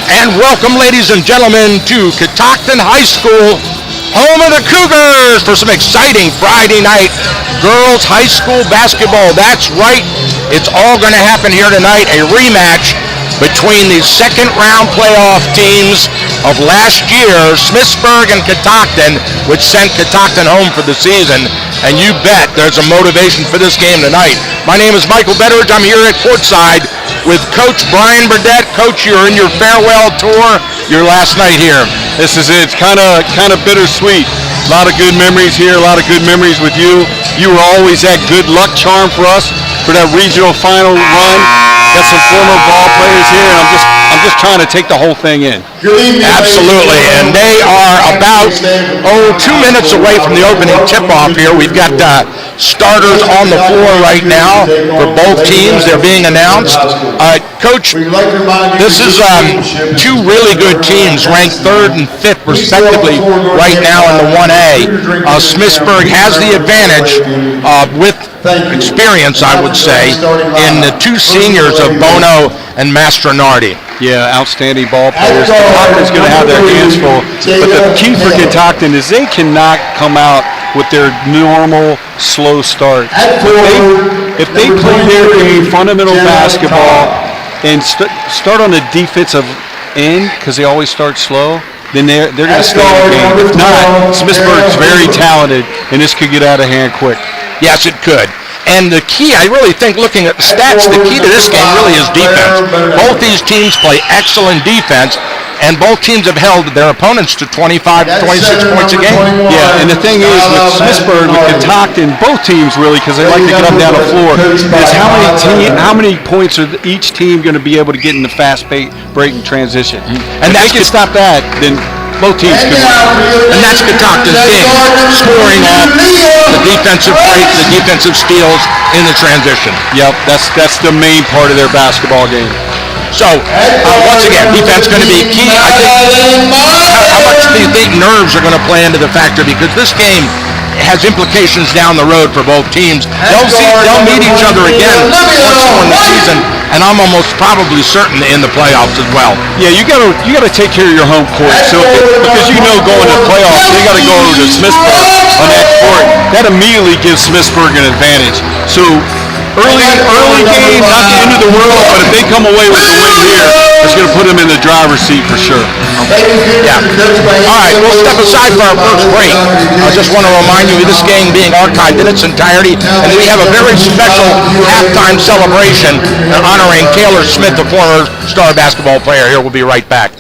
And welcome, ladies and gentlemen, to Catoctin High School, home of the Cougars, for some exciting Friday night girls high school basketball. That's right, it's all going to happen here tonight, a rematch between the second round playoff teams of last year, Smithsburg and Catoctin, which sent Catoctin home for the season. And you bet there's a motivation for this game tonight. My name is Michael Betteridge. I'm here at courtside with Coach Brian Burdett. Coach, you're in your farewell tour, your last night here. This is it. It's kind of bittersweet. A lot of good memories here, a lot of good memories with you. You were always that good luck charm for us for that regional final run. Got some former ball players here, and I'm just trying to take the whole thing in. Absolutely, and they are about 2 minutes away from the opening tip-off here. We've got starters on the floor right now for both teams. They're being announced. Coach, this is two really good teams, ranked 3rd and 5th respectively right now in the 1A. Smithsburg has the advantage with experience, I would say, in the two seniors of Bono and Mastronardi. Yeah, outstanding ball players. Catoctin's going to have their hands full. But the key for Catoctin is they cannot come out with their normal slow start. If they play their game, fundamental basketball, and start on the defensive end, because they always start slow, then they're going to stay in the game. If not, Smithsburg's very talented, and this could get out of hand quick. Yes, it could. And the key, I really think, looking at the stats, the key to this game really is defense. Both these teams play excellent defense, and both teams have held their opponents to 25 to 26 points a game. Yeah, and the thing is, with Smithsburg, with Catoctin, both teams really, because they like to get up down the floor, is how many points are each team going to be able to get in the fast break and transition. And if they can stop that, then both teams can win. And that's Catoctin's game, scoring off the defensive break, the defensive steals in the transition. Yep, that's the main part of their basketball game. So, once again, defense going to be key. I think, how much do you think nerves are going to play into the factor? Because this game has implications down the road for both teams. They'll meet each other again once more in the season, and I'm almost probably certain in the playoffs as well. Yeah, you gotta take care of your home court. So because going to the playoffs, you got to go over to Smithsburg on that court. That immediately gives Smithsburg an advantage. So early game, not the end of the world, but if they come away with a win here, it's going to put them in the driver's seat for sure. Yeah. All right, we'll step aside for our first break. I just want to remind you of this game being archived in its entirety, and we have a very special halftime celebration honoring Taylor Smith, the former star basketball player. Here, we'll be right back.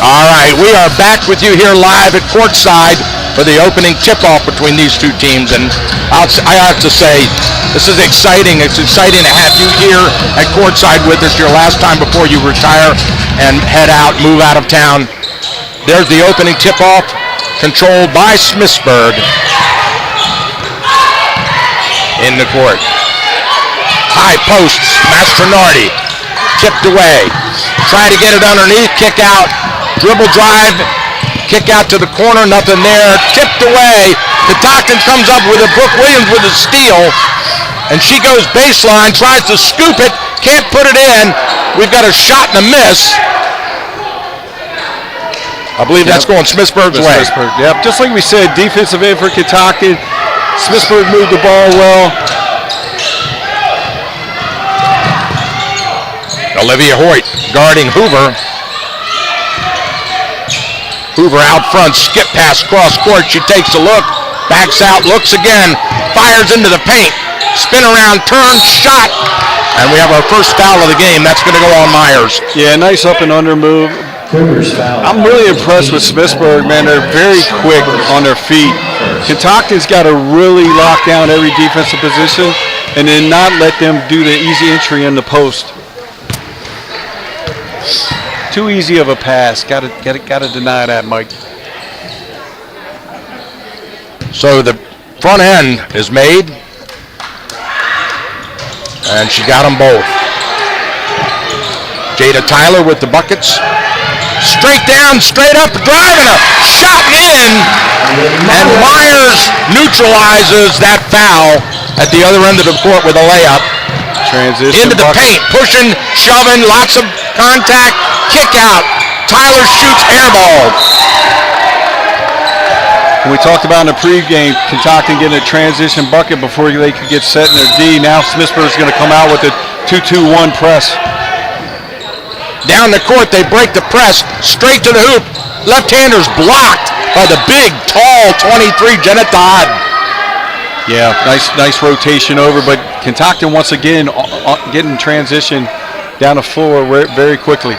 All right, we are back with you here live at courtside for the opening tip-off between these two teams. And I have to say, this is exciting. It's exciting to have you here at courtside with us, your last time before you retire and head out, move out of town. There's the opening tip-off, controlled by Smithsburg in the court. High posts, Mastronardi, tipped away. Try to get it underneath, kick out, dribble drive, kick out to the corner, nothing there, tipped away. Catoctin comes up with it, Brooke Williams with a steal, and she goes baseline, tries to scoop it, can't put it in. We've got a shot and a miss. I believe that's going Smithsburg's way. Smithsburg, yep. Just like we said, defensive end for Catoctin. Smithsburg moved the ball well. Olivia Hoyt guarding Hoover. Hoover out front, skip pass cross court. She takes a look, backs out, looks again, fires into the paint. Spin around, turn, shot. And we have our first foul of the game. That's going to go on Myers. Yeah, nice up and under move. I'm really impressed with Smithsburg, man. They're very quick on their feet. Catoctin's got to really lock down every defensive position and then not let them do the easy entry in the post. Too easy of a pass. Got to deny that, Mike. So the front end is made, and she got them both. Jada Tyler with the buckets. Straight down, straight up, driving a shot in, and Myers neutralizes that foul at the other end of the court with a layup. Transition into the bucket. paint, pushing, shoving, lots of contact, kick out. Tyler shoots air ball. We talked about in the pregame, Catoctin getting a transition bucket before they could get set in their D. Now Smithsburg's going to come out with a 2-2-1 press. Down the court, they break the press, straight to the hoop. Left-hander's blocked by the big, tall 23, Jenna Todd. Yeah, nice rotation over, but Catoctin once again getting transition down the floor very quickly.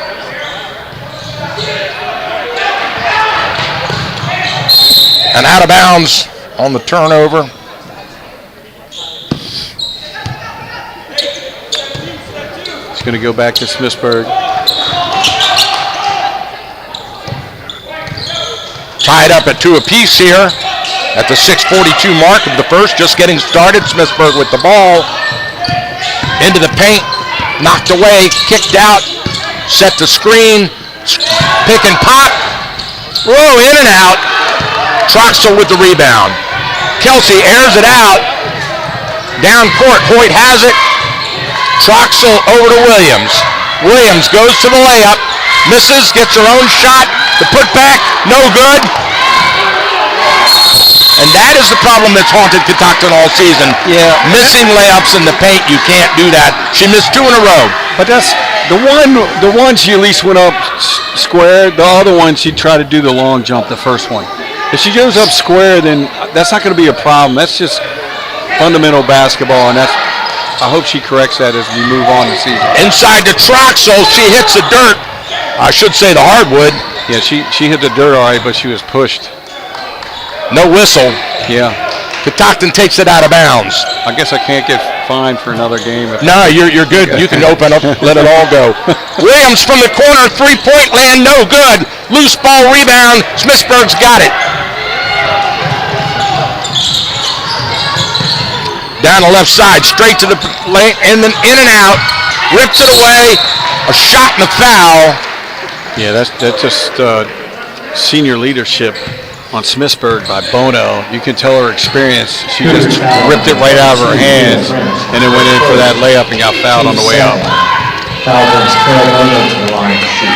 And out of bounds on the turnover. It's going to go back to Smithsburg. Tied up at 2 apiece here at the 6:42 mark of the first. Just getting started. Smithsburg with the ball. Into the paint. Knocked away. Kicked out. Set the screen. Pick and pop. Whoa, in and out. Troxel with the rebound. Kelsey airs it out. Down court. Hoyt has it. Troxel over to Williams. Williams goes to the layup. Misses. Gets her own shot. The putback. No good. And that is the problem that's haunted Catoctin all season. Yeah. Missing layups in the paint. You can't do that. She missed 2 in a row. But that's the one she at least went up square. The other one she tried to do the long jump, the first one. If she goes up square, then that's not going to be a problem. That's just fundamental basketball, and I hope she corrects that as we move on the season. Inside to Troxel. She hits the dirt. I should say the hardwood. Yeah, she hit the dirt all right, but she was pushed. No whistle. Yeah. Catoctin takes it out of bounds. I guess I can't get fined for another game. No, you're good. You can open up, let it all go. Williams from the corner, three-point land, no good. Loose ball rebound. Smithsburg's got it. Down the left side, straight to the lane, and then in and out. Rips it away. A shot and a foul. Yeah, that's just senior leadership on Smithsburg by Bono. You can tell her experience. She just ripped it right out of her hands and then went in for that layup and got fouled on the way up. Foul brings Carol Williams to the line to shoot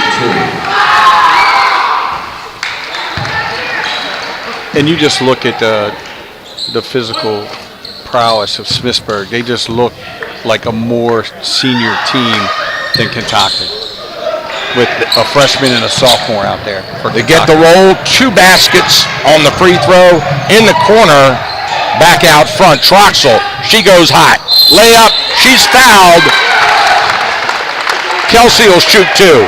2. And you just look at the physical prowess of Smithsburg. They just look like a more senior team than Catoctin, with a freshman and a sophomore out there. They get the roll, 2 baskets on the free throw, in the corner, back out front. Troxel, she goes hot. Layup, she's fouled. Kelsey will shoot 2.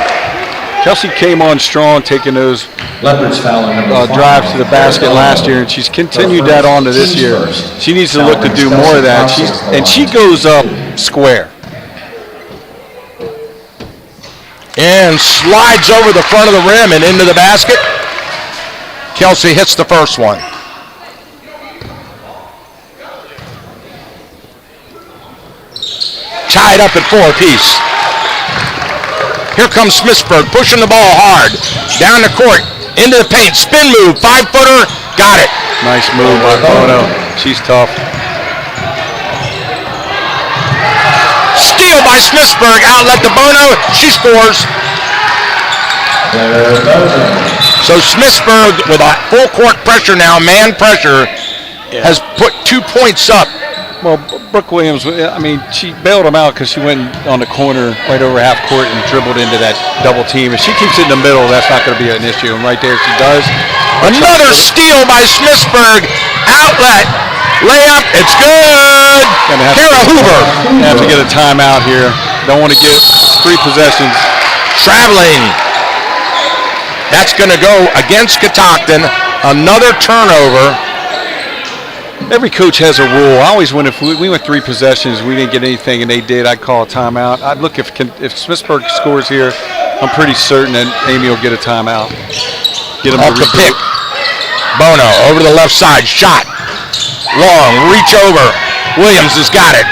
Kelsey came on strong, taking those Leopard's foul on number 5. drives to the basket last year, and she's continued that on to this year. She needs to look to do more of that. She goes up square. And slides over the front of the rim and into the basket. Kelsey hits the first one. Tied up at 4 apiece. Here comes Smithsburg pushing the ball hard. Down the court, into the paint, spin move, 5-footer, got it. Nice move by Bono. She's tough. Steal by Smithsburg, outlet to Bono, she scores. So Smithsburg with a full court pressure now, man pressure, has put 2 points up. Well, Brooke Williams, I mean, she bailed him out because she went on the corner right over half court and dribbled into that double team. If she keeps it in the middle, that's not going to be an issue. And right there she does. Another steal by Smithsburg. Outlet. Layup. It's good. Kara Hoover. Have to get a timeout here. Don't want to get 3 possessions. Traveling. That's going to go against Catoctin. Another turnover. Every coach has a rule. I always went, if we went 3 possessions, we didn't get anything, and they did, I'd call a timeout. I'd look if Smithsburg scores here, I'm pretty certain that Amy will get a timeout. Get them off the pick. Bono over to the left side. Shot. Long. Reach over. Williams has got it.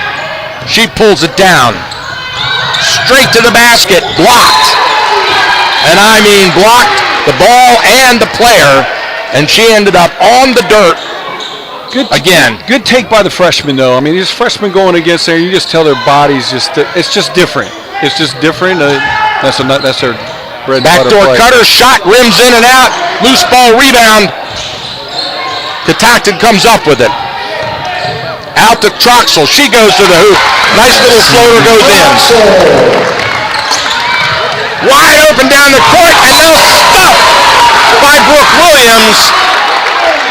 She pulls it down. Straight to the basket. Blocked. And I mean blocked the ball and the player, and she ended up on the dirt. Good take by the freshmen, though. I mean, these freshmen going against there, you just tell their bodies it's just different. It's just different. That's their bread and butter backdoor play. Cutter, shot, rims in and out, loose ball rebound. Catoctin comes up with it. Out to Troxel, she goes to the hoop. Nice little floater goes in. Wide open down the court, and now stuffed by Brooke Williams.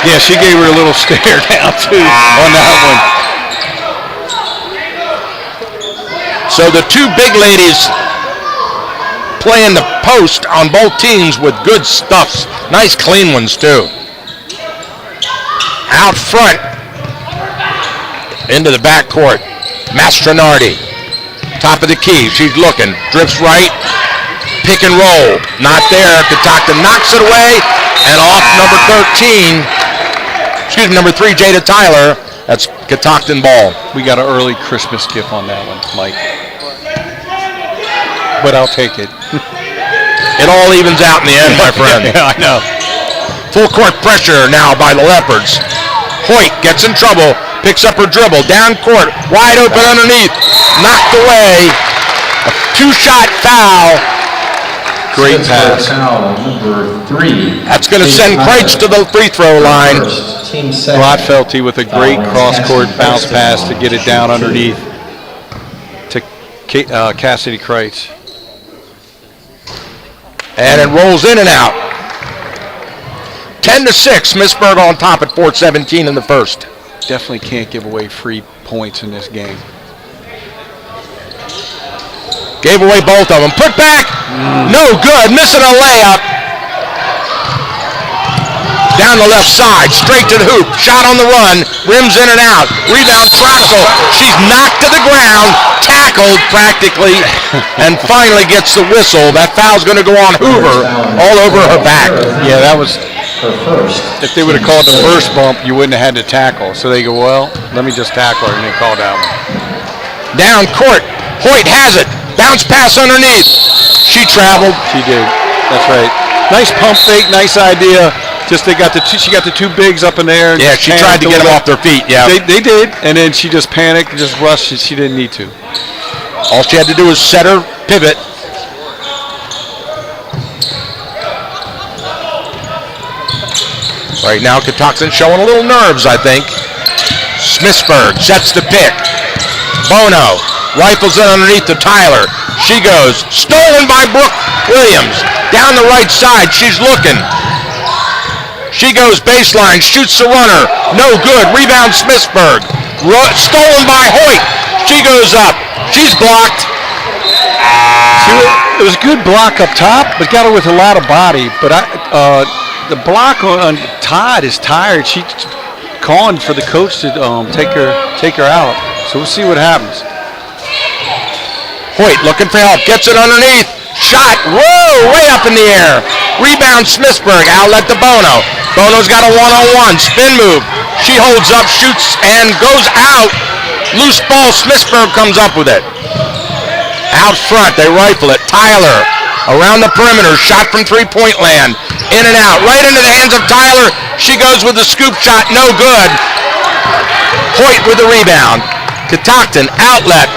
Yeah, she gave her a little stare down, too, on that one. So the 2 big ladies playing the post on both teams with good stuffs. Nice clean ones, too. Out front. Into the backcourt. Mastronardi. Top of the key. She's looking. Drifts right. Pick and roll. Not there. Catoctin knocks it away. And off number 13. Excuse me, number 3, Jada Tyler. That's Catoctin ball. We got an early Christmas gift on that one, Mike. But I'll take it. It all evens out in the end, my friend. Yeah, I know. Full court pressure now by the Leopards. Hoyt gets in trouble, picks up her dribble, down court, wide open underneath, knocked away. A 2-shot foul. Great pass. Number 3. That's going to send Kreitz to the free throw line. Rodfelty with a great cross-court bounce pass to get it down underneath to Cassidy Kreitz. And it rolls in and out. 10-6, Smithsburg on top at 4:17 in the first. Definitely can't give away free points in this game. Gave away both of them. Put back. No good. Missing a layup. Down the left side. Straight to the hoop. Shot on the run. Rims in and out. Rebound Troxel. She's knocked to the ground. Tackled practically. And finally gets the whistle. That foul's going to go on Hoover. All over her back. Yeah, that was... If they would have called the first bump, you wouldn't have had to tackle. So they go, well, let me just tackle her, and they call that one. Down court. Hoyt has it. Bounce pass underneath. She traveled. She did. That's right. Nice pump fake. Nice idea. Just she got the 2 bigs up in there. And yeah, she tried to get them off their feet. Yeah, they did, and then she just panicked and just rushed. She didn't need to. All she had to do was set her pivot. Right now, Catoctin showing a little nerves, I think. Smithsburg sets the pick. Bono rifles it underneath to Tyler. She goes. Stolen by Brooke Williams. Down the right side. She's looking. She goes baseline. Shoots the runner. No good. Rebound Smithsburg. Stolen by Hoyt. She goes up. She's blocked. It was a good block up top, but got her with a lot of body. But the block on Todd is tired. She's calling for the coach to take her out. So we'll see what happens. Hoyt looking for help, gets it underneath. Shot, whoa, way up in the air. Rebound, Smithsburg, outlet to Bono. Bono's got a one-on-one, spin move. She holds up, shoots, and goes out. Loose ball, Smithsburg comes up with it. Out front, they rifle it. Tyler, around the perimeter, shot from three-point land. In and out, right into the hands of Tyler. She goes with the scoop shot, no good. Hoyt with the rebound. Catoctin, outlet,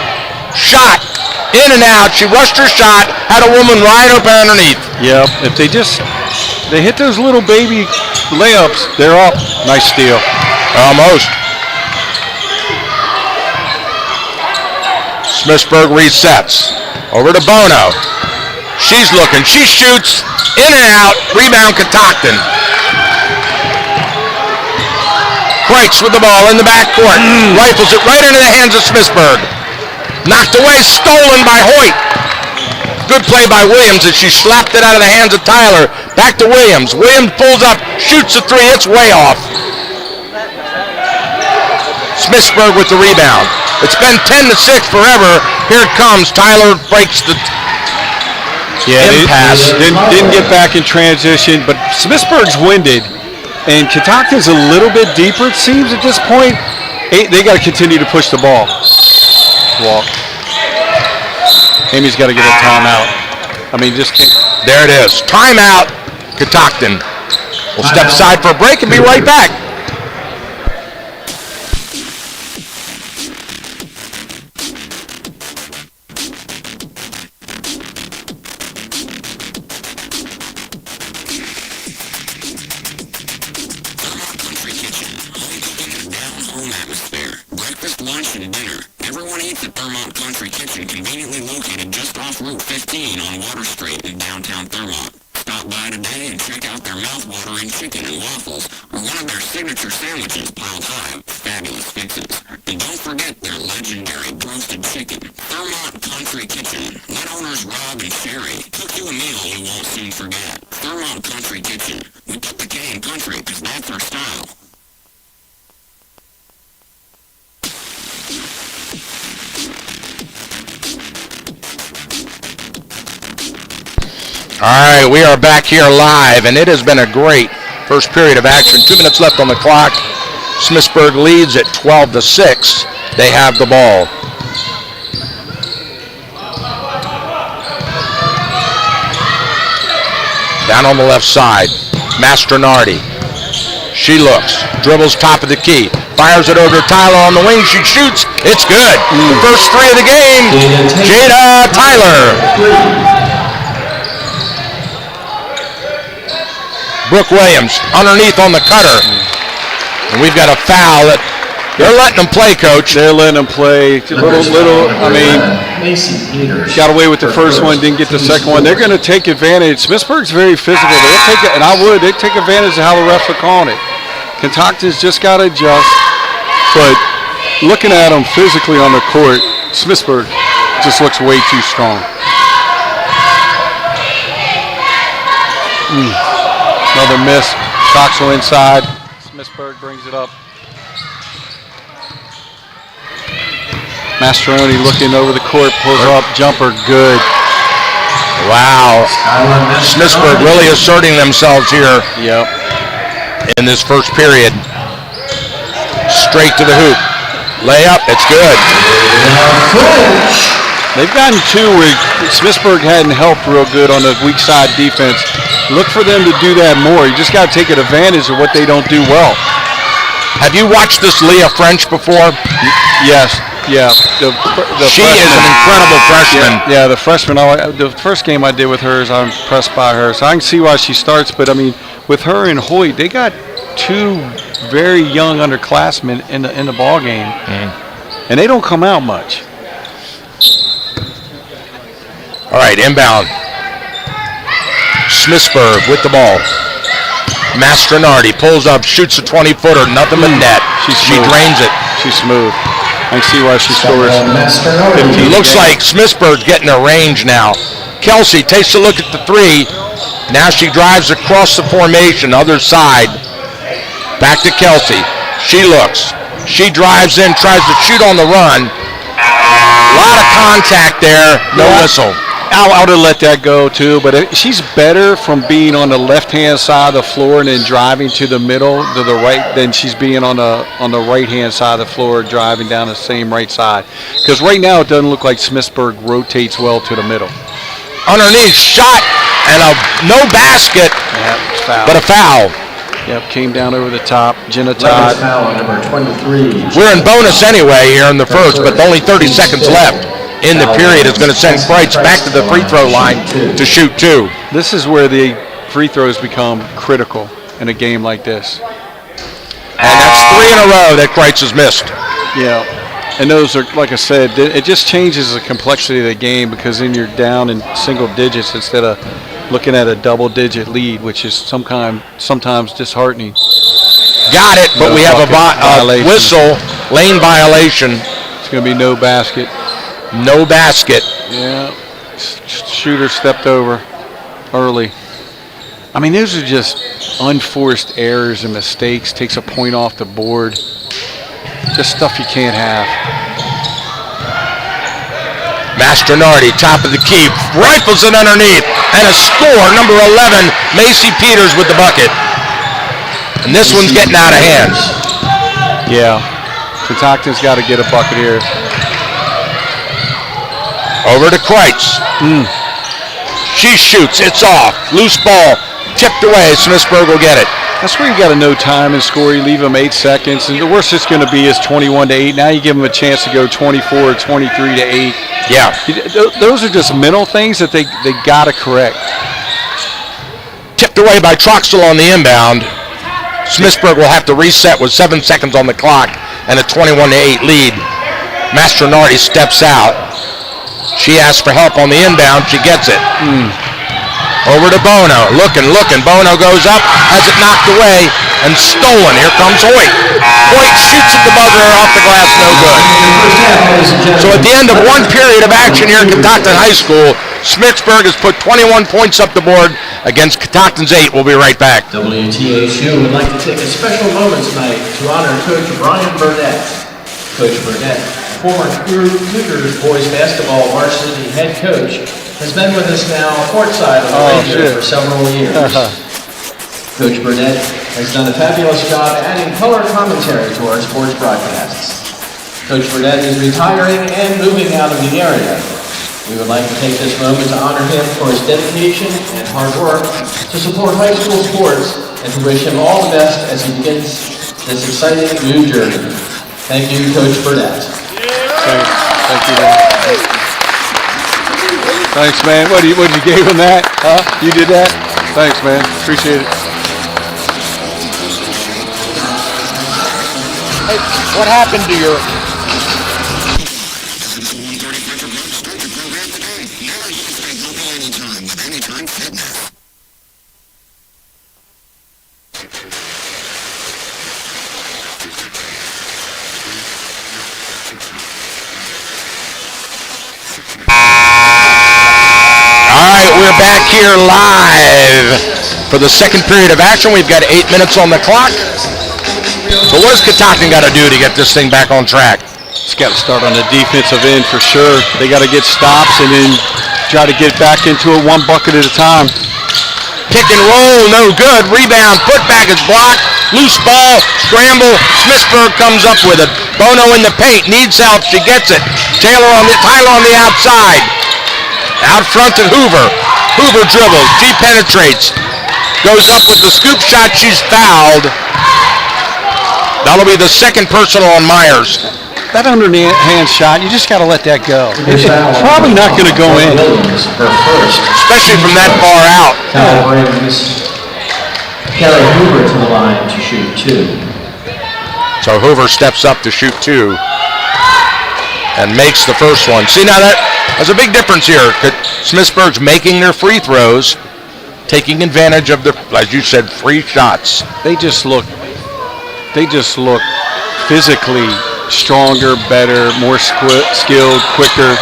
shot. In and out. She rushed her shot, had a woman right open underneath. Yep. If they hit those little baby layups, they're up. Nice steal. Almost. Smithsburg resets. Over to Bono. She's looking. She shoots. In and out. Rebound Catoctin. Kreitz with the ball in the backcourt. Rifles it right into the hands of Smithsburg. Knocked away, stolen by Hoyt. Good play by Williams as she slapped it out of the hands of Tyler. Back to Williams. Williams pulls up, shoots a three. It's way off. Smithsburg with the rebound. It's been 10-6 forever. Here it comes. Tyler breaks the impasse. Didn't get back in transition, but Smithsburg's winded. And Catoctin's a little bit deeper, it seems, at this point. They got to continue to push the ball. Walk. Amy's got to get a timeout. I mean, just can't. There it is. Timeout. Catoctin. We'll step aside for a break and be right back. All right, we are back here live, and it has been a great first period of action. 2 minutes left on the clock. Smithsburg leads at 12-6. They have the ball. Down on the left side, Mastronardi. She looks, dribbles top of the key, fires it over to Tyler on the wing. She shoots. It's good. The first three of the game, Jada Tyler. Brooke Williams underneath on the cutter. And we've got a foul that they're letting them play, Coach. They're letting them play. Little, I mean, got away with the first one, didn't get the second one. They're going to take advantage. Smithsburg's very physical. They'll take it, and they'd take advantage of how the refs are calling it. Catoctin's just got to adjust. But looking at them physically on the court, Smithsburg just looks way too strong. Another miss. Troxel inside. Smithsburg brings it up. Mastroeni looking over the court, pulls up, jumper, good. Wow. Smithsburg really asserting themselves here. Yep. In this first period. Straight to the hoop. Layup, it's good. They've gotten two where Smithsburg hadn't helped real good on the weak side defense. Look for them to do that more. You just got to take advantage of what they don't do well. Have you watched this Leah French before? Yes. Yeah. She is an incredible freshman. Yeah, the freshman. The first game I did with her is I'm impressed by her. So I can see why she starts. But, I mean, with her and Hoyt, they got two very young underclassmen in the ball game. And they don't come out much. All right, inbound. Smithsburg with the ball. Mastronardi pulls up, shoots a 20-footer, nothing but net. She drains it. She's smooth. I see why she scores 15. Looks like Smithsburg's getting a range now. Kelsey takes a look at the three. Now she drives across the formation, other side. Back to Kelsey. She looks. She drives in, tries to shoot on the run. A lot of contact there, no whistle. I would have let that go too, but she's better from being on the left-hand side of the floor and then driving to the middle, to the right, than she's being on the right-hand side of the floor, driving down the same right side. Because right now it doesn't look like Smithsburg rotates well to the middle. Underneath, shot, and no basket, but a foul. Yep, came down over the top. Jenna Todd. Foul, number 23. We're in bonus anyway here in the first, but only 30 seconds left in the period. Is going to send Kreitz back to the free throw line to shoot 2. This is where the free throws become critical in a game like this. And that's 3 in a row that Kreitz has missed. Yeah, and those are, like I said, it just changes the complexity of the game because then you're down in single digits instead of looking at a double-digit lead, which is sometimes disheartening. Got it, but we have a whistle, lane violation. It's going to be no basket. No basket. Yeah, shooter stepped over early. I mean, those are just unforced errors and mistakes. Takes a point off the board. Just stuff you can't have. Mastronardi, top of the key, rifles it underneath, and a score, number 11, Macy Peters with the bucket. And this one's getting out of hand. Yeah, Catocton's got to get a bucket here. Over to Kreitz. She shoots, it's off, loose ball, tipped away, Smithsburg will get it. That's where you got to know time and score. You leave them 8 seconds, and the worst it's going to be is 21-8. Now you give them a chance to go 24, 23-8. Yeah. Those are just mental things that they got to correct. Tipped away by Troxel on the inbound. Smithsburg will have to reset with 7 seconds on the clock and a 21-8 lead. Mastronardi steps out. She asks for help on the inbound. She gets it. Over to Bono. Looking. Bono goes up, has it knocked away, and stolen. Here comes Hoyt. Hoyt shoots at the buzzer off the glass, no good. So at the end of one period of action here at Catoctin High School, Smithsburg has put 21 points up the board against Catoctin's 8. We'll be right back. WTHU would like to take a special moment tonight to honor Coach Brian Burnett. Coach Burnett, former Cougars boys basketball varsity head coach, has been with us now courtside on the radio for several years. Coach Burnett has done a fabulous job adding color commentary to our sports broadcasts. Coach Burnett is retiring and moving out of the area. We would like to take this moment to honor him for his dedication and hard work to support high school sports and to wish him all the best as he begins this exciting new journey. Thank you, Coach Burnett. Thank you, man. Thanks, man. What you gave him that? Huh? You did that? Thanks, man. Appreciate it. Hey, what happened to your... We're back here live for the second period of action. We've got 8 minutes on the clock. So what has Catoctin got to do to get this thing back on track? It's got to start on the defensive end for sure. They got to get stops and then try to get back into it one bucket at a time. Pick and roll, no good. Rebound, putback is blocked. Loose ball, scramble. Smithsburg comes up with it. Bono in the paint, needs help. She gets it. Tyler on the outside. Out front to Hoover. Hoover dribbles. She penetrates. Goes up with the scoop shot. She's fouled. That'll be the second personal on Myers. That underhand shot, you just got to let that go. It's probably not going to go in. Especially from that far out. Kelly Hoover to the line to shoot 2. So Hoover steps up to shoot 2. And makes the first one. See, now that's a big difference here. Smithsburg's making their free throws, taking advantage of the, as you said, free shots. They just look physically stronger, better, more skilled, quicker.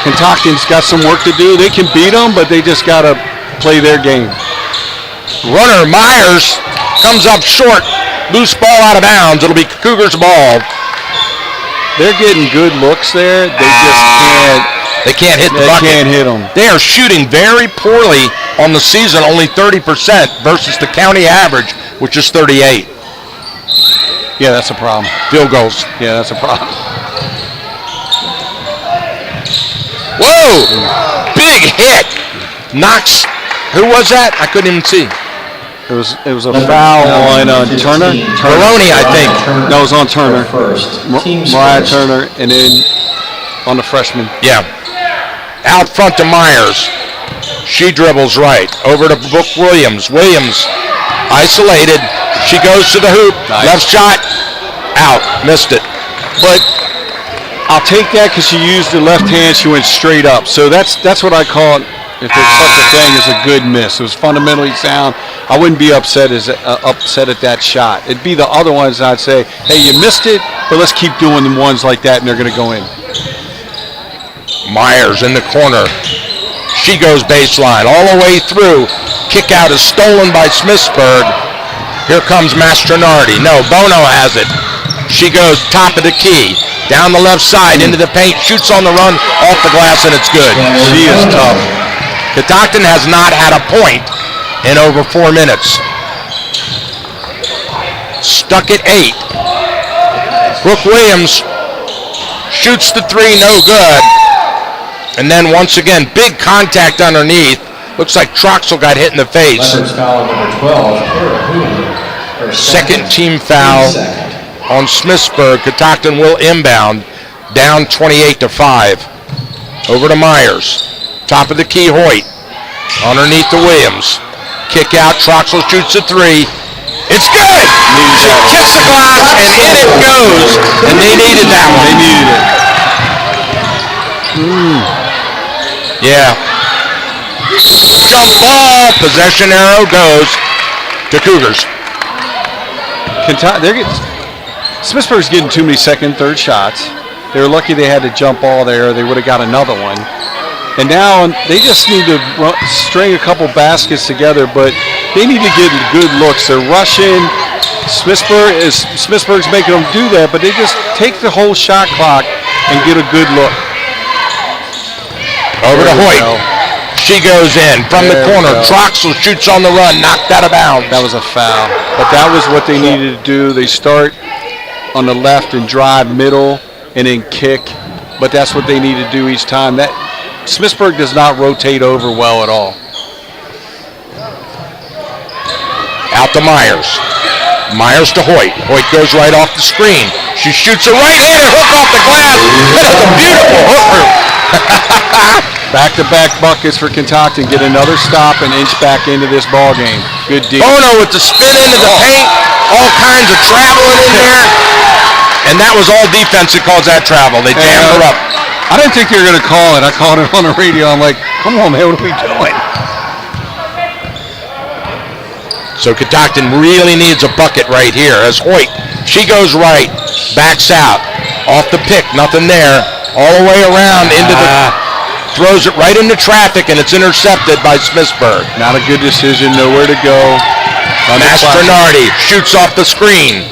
Catoctin's got some work to do. They can beat them, but they just got to play their game. Runner Myers comes up short. Loose ball out of bounds. It'll be Cougars ball. They're getting good looks there. They just can't. They can't hit the They bucket. can't hit them. They are shooting very poorly on the season, only 30% versus the county average, which is 38. Yeah, that's a problem. Field goals. Yeah, that's a problem. Whoa! Big hit. Knocks. Who was that? I couldn't even see. It was a foul on Turner. Maloney, I think. No, it was on Turner. Mariah First. Turner, and then on the freshman. Yeah. Out front to Myers. She dribbles right. Over to Brooke Williams. Williams isolated. She goes to the hoop. Nice. Left shot. Out. Missed it. But I'll take that because she used the left hand. She went straight up. So that's what I call it. If there's such a thing as a good miss, it was fundamentally sound. I wouldn't be upset at that shot. It'd be the other ones I'd say, hey, you missed it, but let's keep doing the ones like that, and they're going to go in. Myers in the corner. She goes baseline all the way through. Kick out is stolen by Smithsburg. Here comes Mastronardi. No, Bono has it. She goes top of the key. Down the left side into the paint. Shoots on the run off the glass, and it's good. She is tough. Catoctin has not had a point in over 4 minutes. Stuck at 8. Brooke Williams shoots the 3, no good. And then once again, big contact underneath. Looks like Troxel got hit in the face. Leopard's foul number 12. Second team foul on Smithsburg. Catoctin will inbound, down 28-5. Over to Myers. Top of the key, Hoyt. Underneath to Williams. Kick out, Troxel shoots the 3. It's good! She kicks the glass, and in it goes. And they needed that one. They needed it. Yeah. Jump ball, possession arrow goes to Cougars. Smithsburg's getting too many second, third shots. They were lucky they had to jump ball there. They would have got another one. And now they just need to string a couple baskets together, but they need to get good looks. They're rushing. Smithsburg's making them do that, but they just take the whole shot clock and get a good look. Over to Hoyt. She goes in from the corner. Troxel shoots on the run, knocked out of bounds. That was a foul. But that was what they needed to do. They start on the left and drive middle and then kick. But that's what they need to do each time. Smithsburg does not rotate over well at all. Out to Myers. Myers to Hoyt. Hoyt goes right off the screen. She shoots a right-hander hook off the glass. That is a beautiful hooker. Back-to-back buckets for Catoctin. Get another stop and inch back into this ball game. Good deal. Bono with the spin into the paint. All kinds of traveling in there. And that was all defense that caused that travel. They jammed her up. I didn't think they were going to call it. I called it on the radio. I'm like, come on, man, what are we doing? So Catoctin really needs a bucket right here as Hoyt. She goes right, backs out, off the pick, nothing there. All the way around into throws it right into traffic, and it's intercepted by Smithsburg. Not a good decision, nowhere to go. Mastronardi shoots off the screen.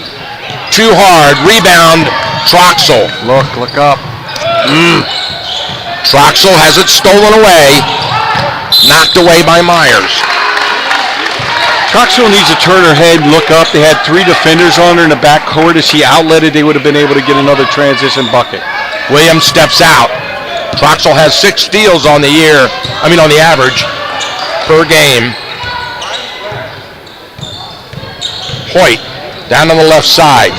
Too hard, rebound, Troxel. Look up. Troxel has it stolen away, knocked away by Myers. Troxel needs to turn her head and look up. They had 3 defenders on her in the backcourt. If she outletted, they would have been able to get another transition bucket. Williams steps out. Troxel has 6 steals on the average per game. Hoyt down on the left side.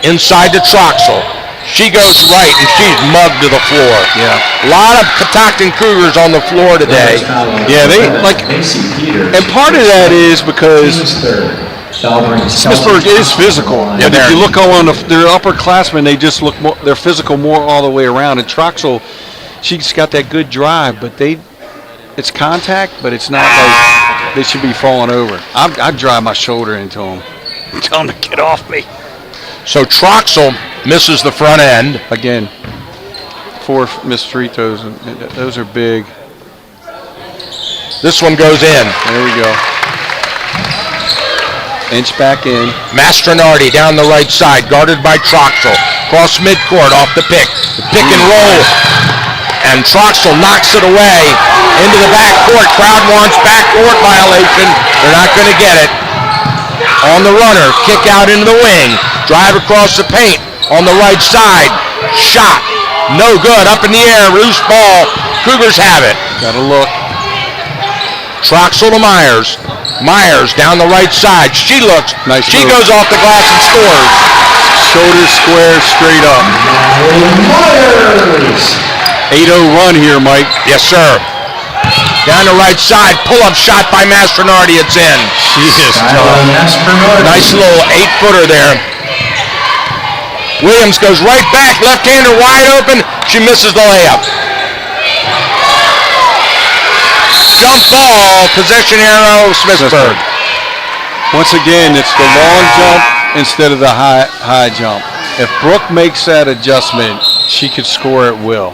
Inside to Troxel. She goes right, and she's mugged to the floor. Yeah. A lot of Catoctin Cougars on the floor today. Yeah, and part of that is because Smithsburg is physical. Yeah, but if you look on their upperclassmen, they just look more, they're physical more all the way around. And Troxel, she's got that good drive, but it's contact, but it's not like they should be falling over. I'd drive my shoulder into them. Tell them to get off me. So Troxel misses the front end. Again, 4 missed free throws. Those are big. This one goes in. There we go. Inch back in. Mastronardi down the right side, guarded by Troxel. Cross midcourt off the pick. The pick and roll. And Troxel knocks it away into the backcourt. Crowd wants backcourt violation. They're not going to get it. On the runner, kick out into the wing. Drive across the paint on the right side. Shot. No good. Up in the air. Loose ball. Cougars have it. Got to look. Troxel to Myers. Myers down the right side. She looks. Nice she move. goes off the glass and scores. Shoulder square, straight up. Myers. 8-0 run here, Mike. Yes, sir. Down the right side. Pull-up shot by Mastronardi. It's in. Jesus. Nice little 8-footer there. Williams goes right back. Left-hander wide open. She misses the layup. Jump ball, possession arrow, Smithsburg. Once again, it's the long jump instead of the high jump. If Brooke makes that adjustment, she could score at will.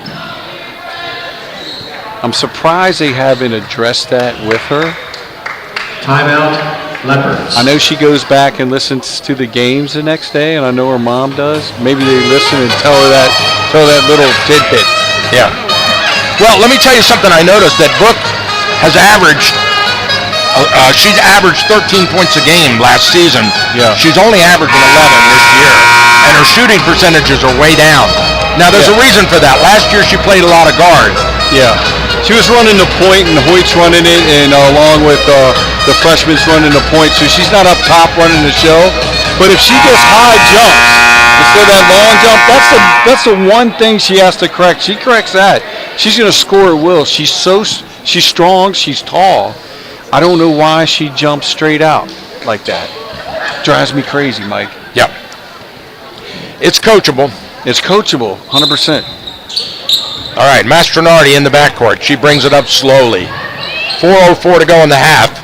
I'm surprised they haven't addressed that with her. Timeout, Leopards. I know she goes back and listens to the games the next day, and I know her mom does. Maybe they listen and tell that little tidbit. Yeah. Well, let me tell you something I noticed, that Brooke has averaged, she's averaged 13 points a game last season. Yeah. She's only averaging 11 this year, and her shooting percentages are way down. Now, there's a reason for that. Last year, she played a lot of guard. Yeah. She was running the point, and Hoyt's running it, and along with the freshmen's running the point, so she's not up top running the show. But if she gets high jumps instead of that long jump, that's the one thing she has to correct. She corrects that, she's going to score at will. She's strong, she's tall. I don't know why she jumps straight out like that. Drives me crazy, Mike. Yep. It's coachable. It's coachable, 100%. All right, Mastronardi in the backcourt. She brings it up slowly. 4:04 to go in the half.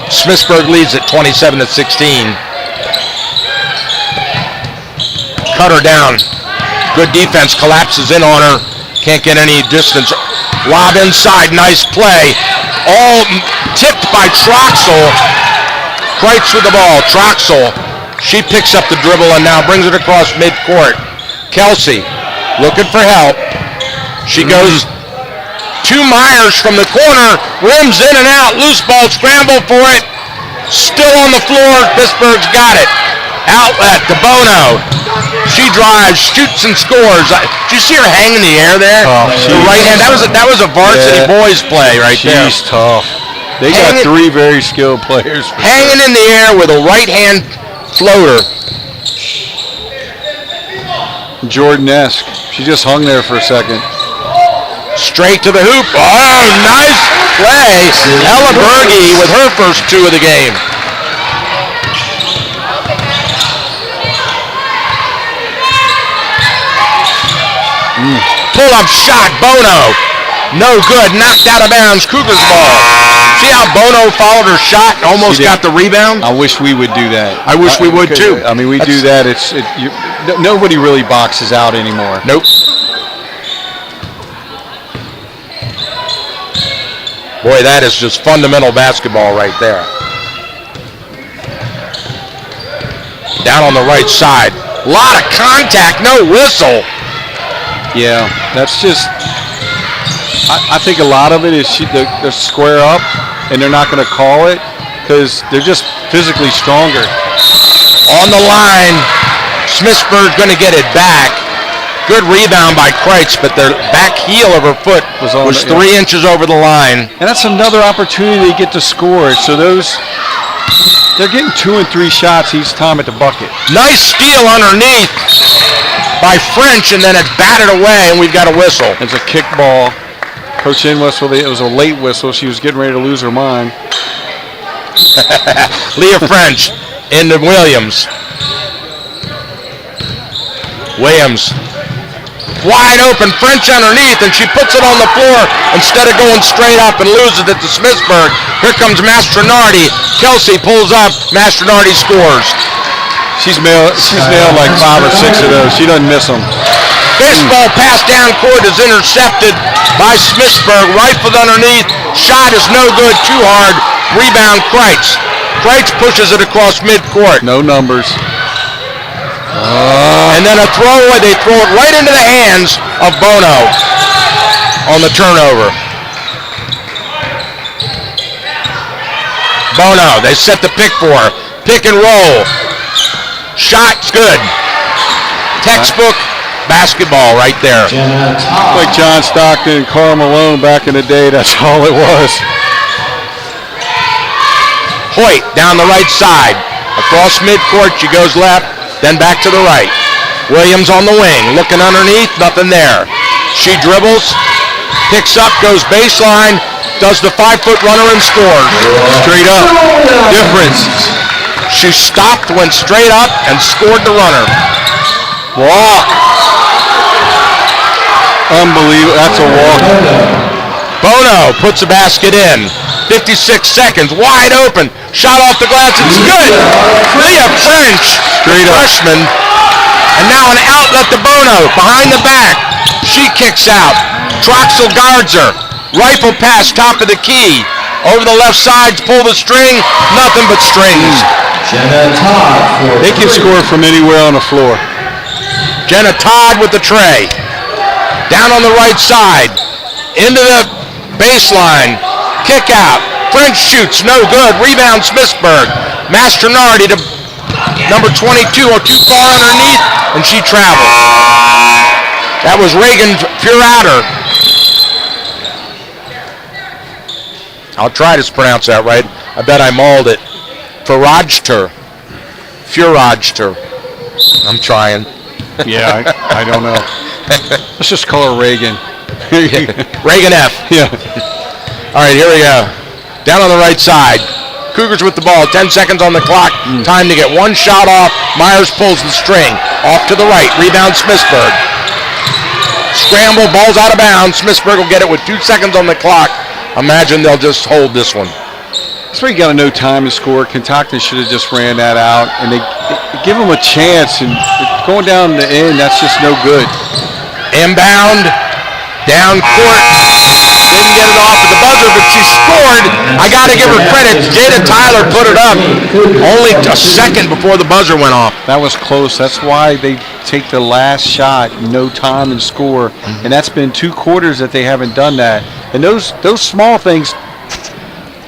Smithsburg leads at 27-16. Cut her down. Good defense, collapses in on her. Can't get any distance. Lob inside, nice play. All tipped by Troxel. Kreitz with the ball. Troxel, she picks up the dribble and now brings it across midcourt. Kelsey, looking for help. She goes to Myers from the corner. Rims in and out. Loose ball, scramble for it. Still on the floor. Pittsburgh's got it. Outlet to Bono. She drives, shoots, and scores. Did you see her hang in the air there? Oh, the right hand. That was a varsity boys play right there. She's tough. They got three very skilled players. Hanging in the air with a right hand floater. Jordan-esque. She just hung there for a second. Straight to the hoop. Oh, nice play. Ella Berge with her first two of the game. Pull-up shot, Bono. No good, knocked out of bounds, Cougars ball. See how Bono followed her shot and almost got the rebound? I wish we would do that. I wish we would too. I mean, we do that. Nobody really boxes out anymore. Nope. Boy, that is just fundamental basketball right there. Down on the right side. A lot of contact, no whistle. Yeah, that's just, I think a lot of it is they're square up and they're not going to call it because they're just physically stronger. On the line, Smithsburg's going to get it back. Good rebound by Kreitz, but the back heel of her foot was 3 inches over the line. And that's another opportunity to get to score. So they're getting 2 and 3 shots each time at the bucket. Nice steal underneath by French, and then it's batted away, and we've got a whistle. It's a kick ball. Coach in whistle. It was a late whistle. She was getting ready to lose her mind. Leah French into Williams. Williams. Wide open, French underneath, and she puts it on the floor instead of going straight up and loses it to Smithsburg. Here comes Mastronardi. Kelsey pulls up. Mastronardi scores. She's nailed like 5 or 6 of those. She doesn't miss them. Baseball pass down court is intercepted by Smithsburg. Rifled underneath. Shot is no good, too hard. Rebound, Kreitz. Kreitz pushes it across midcourt. No numbers. And then a throwaway. They throw it right into the hands of Bono on the turnover. Bono, they set the pick for her. Pick and roll. Shot's good. Textbook basketball right there. Like John Stockton and Karl Malone back in the day, that's all it was. Hoyt down the right side. Across midcourt, she goes left, then back to the right. Williams on the wing, looking underneath, nothing there. She dribbles, picks up, goes baseline, does the 5-foot runner and scores. Straight up. Difference. She stopped, went straight up, and scored the runner. Walk. Unbelievable. That's a walk. Bono puts the basket in. 56 seconds, wide open. Shot off the glass, it's good. Leah French, Straight up. freshman. And now an outlet to Bono, behind the back. She kicks out. Troxel guards her. Rifle pass, top of the key. Over the left sides, pull the string. Nothing but strings. Jenna Todd for They can score from anywhere on the floor. Jenna Todd with the tray. Down on the right side. Into the baseline. Kick out. French shoots, no good. Rebound, Smithsburg. Mastronardi to number 22, or too far underneath, and she travels. That was Reagan Furater. I'll try to pronounce that right. I bet I mauled it. Furajter. I'm trying. Yeah, I don't know. Let's just call her Reagan. Reagan F. Yeah. All right, here we go. Down on the right side. Cougars with the ball. 10 seconds on the clock. Time to get one shot off. Myers pulls the string. Off to the right. Rebound, Smithsburg. Scramble. Ball's out of bounds. Smithsburg will get it with 2 seconds on the clock. Imagine they'll just hold this one. That's where you got to know time to score. Kentucky should have just ran that out, and they give them a chance. And going down the end, that's just no good. Inbound. Down court. Didn't get it off at the buzzer, but she scored. I got to give her credit. Jada Tyler put it up only a second before the buzzer went off. That was close. That's why they take the last shot, no time and score. And that's been 2 quarters that they haven't done that. And those small things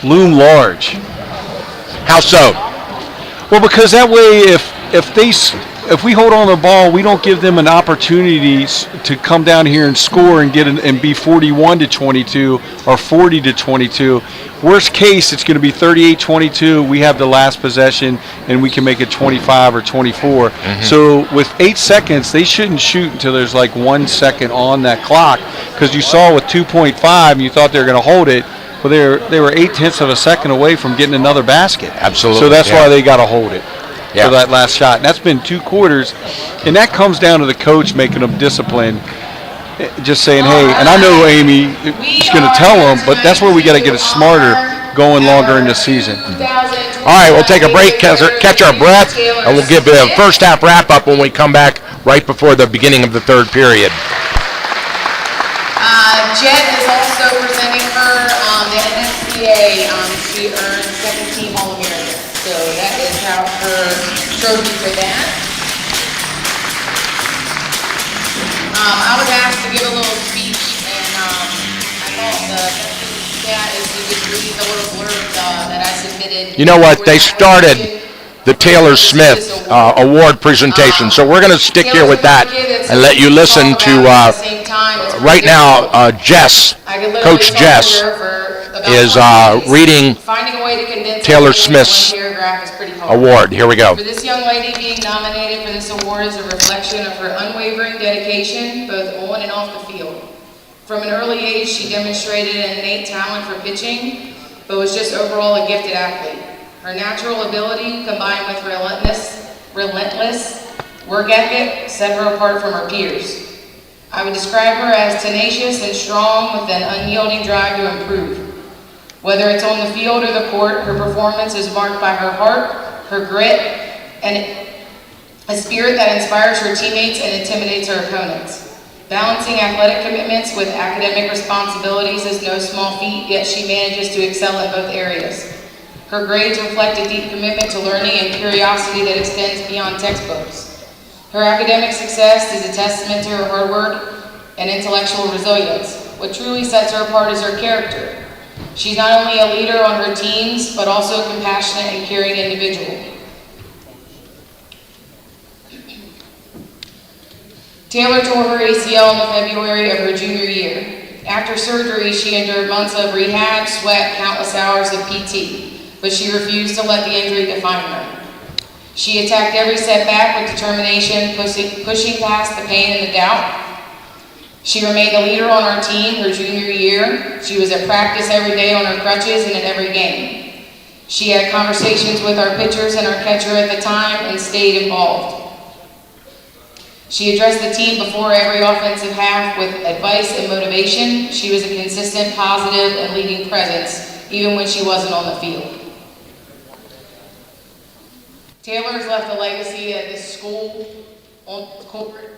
loom large. How so? Well, because that way, if we hold on to the ball, we don't give them an opportunity to come down here and score and and be 41-22 or 40-22. Worst case, it's going to be 38-22. We have the last possession, and we can make it 25 or 24. So with 8 seconds, they shouldn't shoot until there's like 1 second on that clock, because you saw with 2.5, and you thought they were going to hold it. Well, they were 0.8 of a second away from getting another basket. Absolutely. So that's why they got to hold it. Yeah. For that last shot. And that's been 2 quarters. And that comes down to the coach making them disciplined. Just saying, hey, and I know Amy is going to tell them, but that's where we got to get it smarter going longer in the season. All right, we'll take a break, catch our breath, and we'll give the first half wrap-up when we come back right before the beginning of the third period. Jet is also presenting her the NSCA. She earned second team All-American. So that is how her trophy for that. I was asked to give a little speech, and I thought the best thing to do that is to just read the little blurb that I submitted. You know what? They started the Taylor Smith award presentation, so we're going to stick here with that and let you listen to right now. Coach Jess is reading Taylor Smith's award. Here we go. For this young lady, being nominated for this award is a reflection of her unwavering dedication, both on and off the field. From an early age, she demonstrated an innate talent for pitching, but was just overall a gifted athlete. Her natural ability, combined with relentless work ethic, set her apart from her peers. I would describe her as tenacious and strong with an unyielding drive to improve. Whether it's on the field or the court, her performance is marked by her heart, her grit, and a spirit that inspires her teammates and intimidates her opponents. Balancing athletic commitments with academic responsibilities is no small feat, yet she manages to excel in both areas. Her grades reflect a deep commitment to learning and curiosity that extends beyond textbooks. Her academic success is a testament to her hard work and intellectual resilience. What truly sets her apart is her character. She's not only a leader on her teams, but also a compassionate and caring individual. Taylor tore her ACL in the February of her junior year. After surgery, she endured months of rehab, sweat, countless hours of PT, but she refused to let the injury define her. She attacked every setback with determination, pushing past the pain and the doubt. She remained a leader on our team her junior year. She was at practice every day on her crutches and at every game. She had conversations with our pitchers and our catcher at the time and stayed involved. She addressed the team before every offensive half with advice and motivation. She was a consistent, positive, and leading presence, even when she wasn't on the field. Taylor has left a legacy at this school, on the court,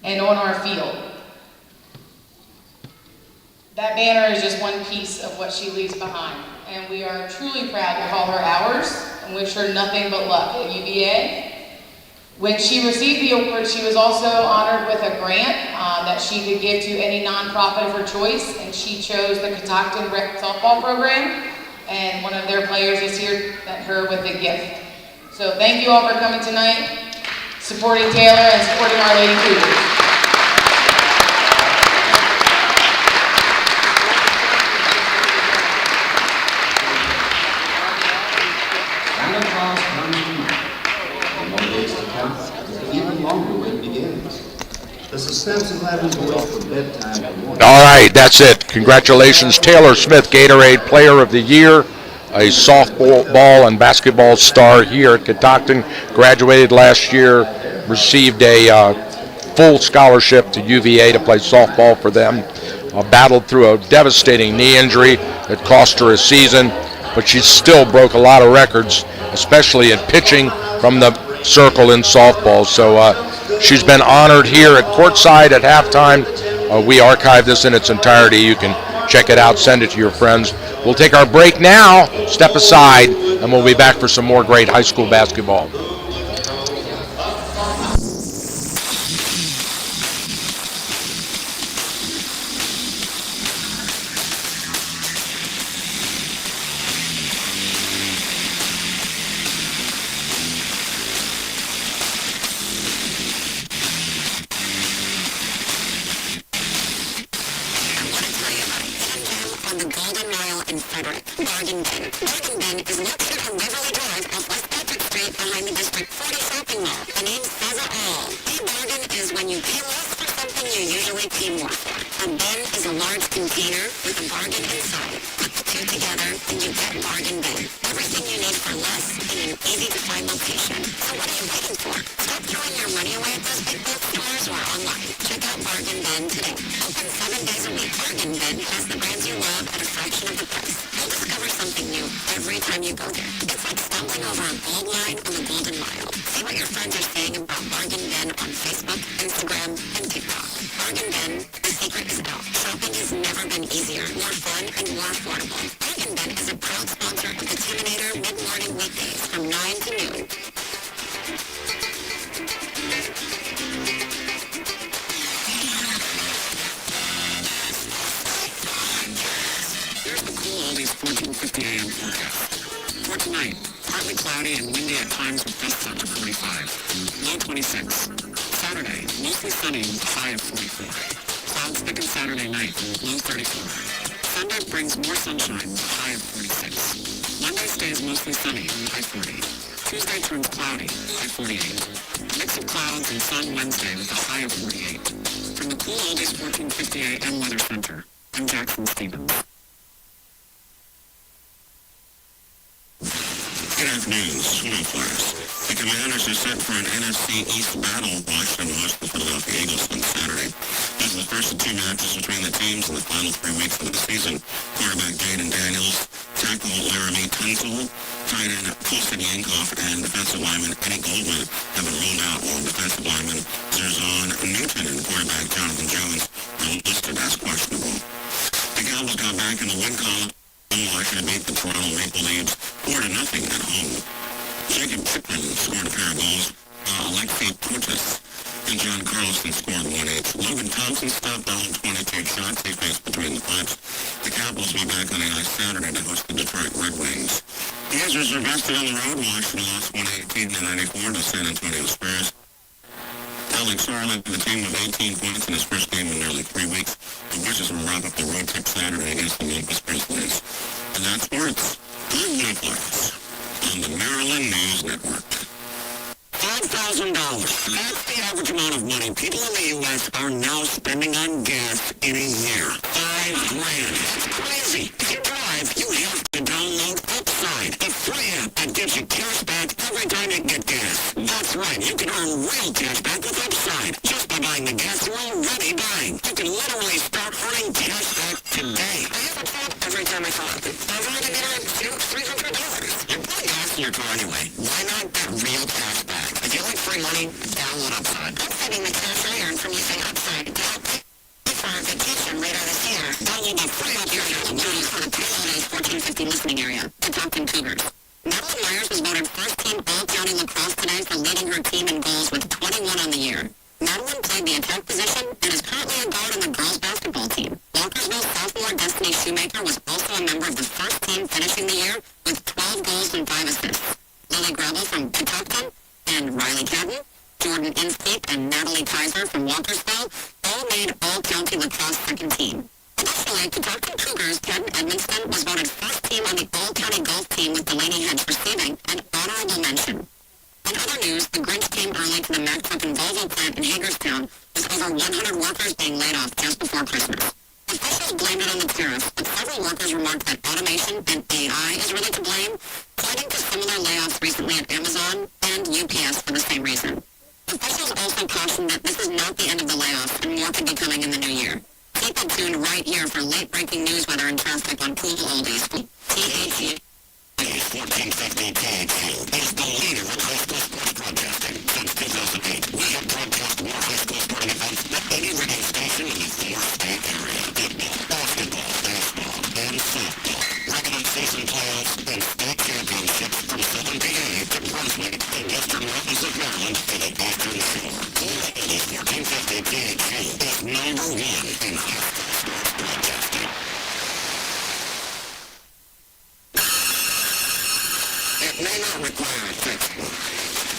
and on our field. That banner is just one piece of what she leaves behind, and we are truly proud to call her ours and wish her nothing but luck at UVA. When she received the award, she was also honored with a grant that she could give to any nonprofit of her choice, and she chose the Catoctin Rec softball program, and one of their players is here sent her with a gift. So thank you all for coming tonight, supporting Taylor and supporting our Lady Cougars. Even longer when it begins. The suspense of having to wait for bedtime in the morning. All right, that's it. Congratulations, Taylor Smith, Gatorade Player of the Year, a softball and basketball star here at Catoctin. Graduated last year, received a full scholarship to UVA to play softball for them. Battled through a devastating knee injury that cost her a season, but she still broke a lot of records, especially in pitching from the circle in softball. So she's been honored here at courtside at halftime. We archive this in its entirety. You can check it out, send it to your friends. We'll take our break now, step aside, and we'll be back for some more great high school basketball. Charleston scored 1-8. Logan Thompson stopped all 22 shots he faced between the pipes. The Capitals will be back on the ice Saturday to host the Detroit Red Wings. The Azers are vested on the road. Washington lost 118-94 to San Antonio Spurs. Alex Orr led the team with 18 points in his first game in nearly 3 weeks. The Wizards will wrap up the road trip Saturday against the Memphis Grizzlies. And that's sports. I'm Netflix on the Maryland News Network. $5,000. That's the average amount of money people in the U.S. are now spending on gas in a year. $5 grand. It's crazy. If you drive, you have to download Upside, the free app that gives you cash back every time you get gas. That's right. You can earn real cash back with Upside just by buying the gas you're already buying. You can literally start earning cash back today. I have a thought every time I thought, I've already got $300. You're putting gas in your car anyway. Why not get real cash back? If you like free money, download Upside. I'm saving the cash I earned from using Upside to help pay for our vacation later this year. Download the free Upside for the PLA's 1450 listening area. The Captain Cougars. Madeline Myers was voted first team All-County lacrosse today for leading her team in goals with 21 on the year. Madeline played the attack position and is currently a guard on the girls basketball team. Walkersville sophomore Destiny Shoemaker was also a member of the first team finishing the year with 12 goals and 5 assists. Lily Grable from Pitocton and Riley Cadden, Jordan Inskeep, and Natalie Kaiser from Walkersville all made All-County lacrosse second team. Additionally, Pitocton Cougars' Cadden Edmonston was voted first team on the All-County golf team with Delaney Hedge receiving an honorable mention. In other news, the Grinch came early to the Mack Truck and Volvo plant in Hagerstown with over 100 workers being laid off just before Christmas. Officials blamed it on the tariffs, but several workers remarked that automation and AI is really to blame, pointing to similar layoffs recently at Amazon and UPS for the same reason. Officials also cautioned that this is not the end of the layoffs and more could be coming in the new year. Keep it tuned right here for late-breaking news weather and traffic on Pool Oldies. THE 1450 KHU is the leader in high school sports broadcasting. Since 2008, we have broadcast more high school sporting events than any radio station in the 4-state area. Football, basketball, baseball, and softball. Regular season playoffs and state championships from Southern PA to Brunswick and western mountains of Maryland to the Boston Shore. The 1450 KHU is number one in high school sports broadcasting. It may not require a textbook,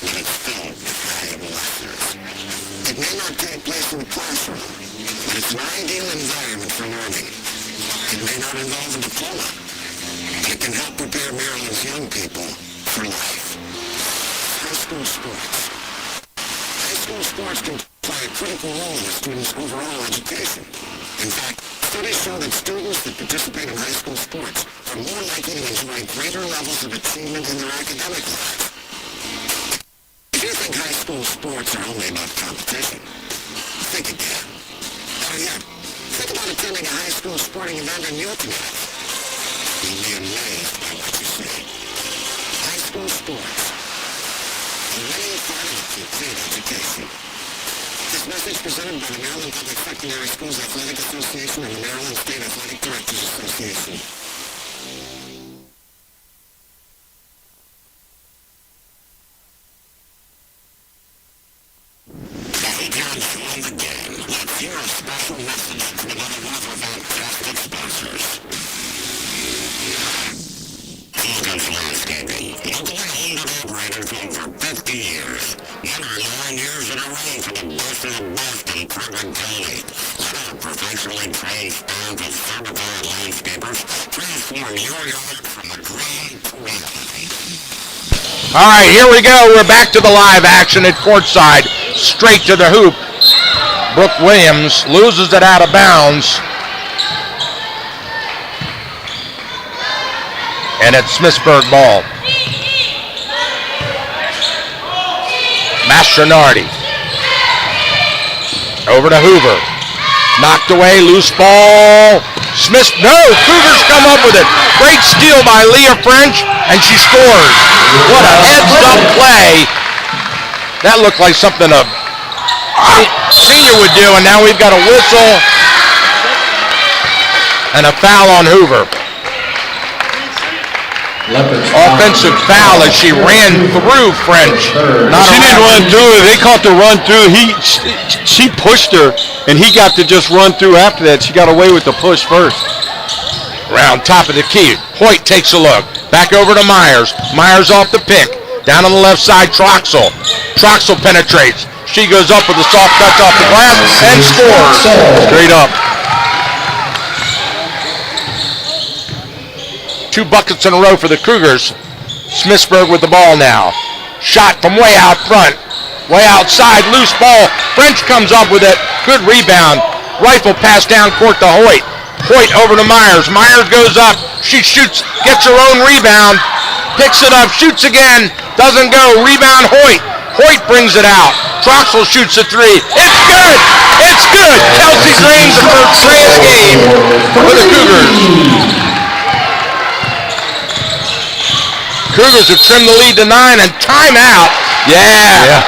but it's filled with valuable lessons. It may not take place in the classroom, but it's an ideal environment for learning. It may not involve a diploma, but it can help prepare Maryland's young people for life. High school sports. High school sports can play a critical role in a student's overall education. In fact, studies show that students that participate in high school sports are more likely to enjoy greater levels of achievement in their academic lives. If you think high school sports are only about competition, think again. Better yet, think about attending a high school sporting event in your community. You'll be amazed by what you see. High school sports. A winning part of a complete education. This message presented by the Maryland Public Secondary Schools Athletic Association and the Maryland State Athletic Directors Association. Betty John's on the game. Let's hear a special message from another one of our fantastic sponsors. Eagles Landscaping, locally owned and operated for over 50 years. Enter 9 years in a row for the best of the best in Cleveland County. Let our professionally trained staff of certified landscapers transform your yard from the ground to reality. All right, here we go. We're back to the live action at courtside. Straight to the hoop. Brooke Williams loses it out of bounds. And it's Smithsburg ball. Mastronardi. Over to Hoover. Knocked away, loose ball. Smith, no, Cougars come up with it. Great steal by Leah French, and she scores. What a heads-up play. That looked like something a senior would do, and now we've got a whistle and a foul on Hoover. Offensive foul as she ran through French. She didn't run through it. They caught the run through. she pushed her, and he got to just run through after that. She got away with the push first. Round top of the key. Hoyt takes a look. Back over to Myers. Myers off the pick. Down on the left side, Troxel. Troxel penetrates. She goes up with a soft touch off the glass and scores. Straight up. 2 buckets in a row for the Cougars. Smithsburg with the ball now. Shot from way out front. Way outside, loose ball. French comes up with it. Good rebound. Rifle pass down court to Hoyt. Hoyt over to Myers. Myers goes up. She shoots, gets her own rebound. Picks it up, shoots again. Doesn't go. Rebound Hoyt. Hoyt brings it out. Troxel shoots a 3. It's good! It's good! Kelsey drains the first 3 of the game for the Cougars. Cougars have trimmed the lead to 9 and timeout. Yeah.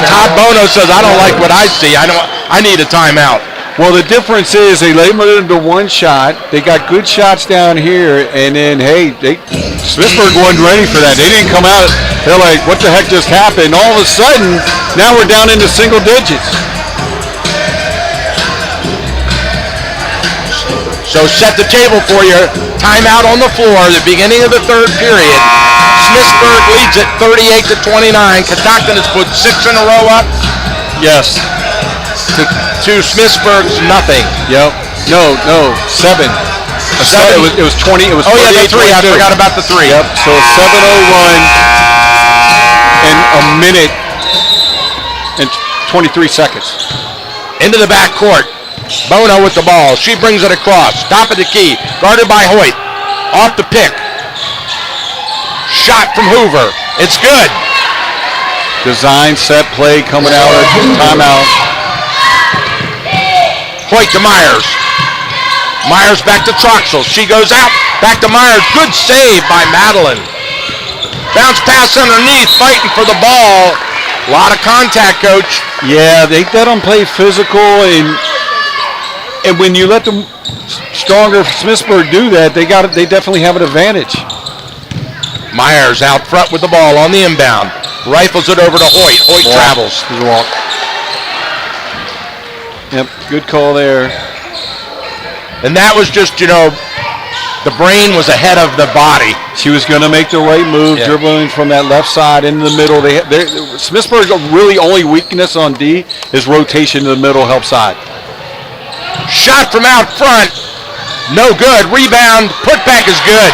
Todd Bono says, I don't like what I see. I need a timeout. Well, the difference is they limited them to 1 shot. They got good shots down here, and then, Smithsburg wasn't ready for that. They didn't come out. They're like, what the heck just happened? All of a sudden, now we're down into single digits. So set the table for you. Timeout on the floor, the beginning of the 3rd period. Smithsburg leads it 38-29. Catoctin has put 6 in a row up. Yes. To Smithsburg's nothing. Yep. No, 7. It was 20. It was. Oh yeah, the 3. I forgot about the 3. Yep. So a 7-0 run in a minute and 23 seconds. Into the back court. Bono with the ball. She brings it across. Top of the key. Guarded by Hoyt. Off the pick. Shot from Hoover. It's good. Design, set, play coming out of timeout. Hoyt to Myers. Myers back to Troxel. She goes out. Back to Myers. Good save by Madeline. Bounce pass underneath. Fighting for the ball. A lot of contact, Coach. Yeah, they let them play physical, and when you let them stronger Smithsburg do that, they definitely have an advantage. Myers out front with the ball on the inbound. Rifles it over to Hoyt. Hoyt travels. Good walk. Yep, good call there. And that was just, the brain was ahead of the body. She was going to make the right move, dribbling from that left side into the middle. Smithsburg's really only weakness on D is rotation to the middle help side. Shot from out front. No good. Rebound. Putback is good.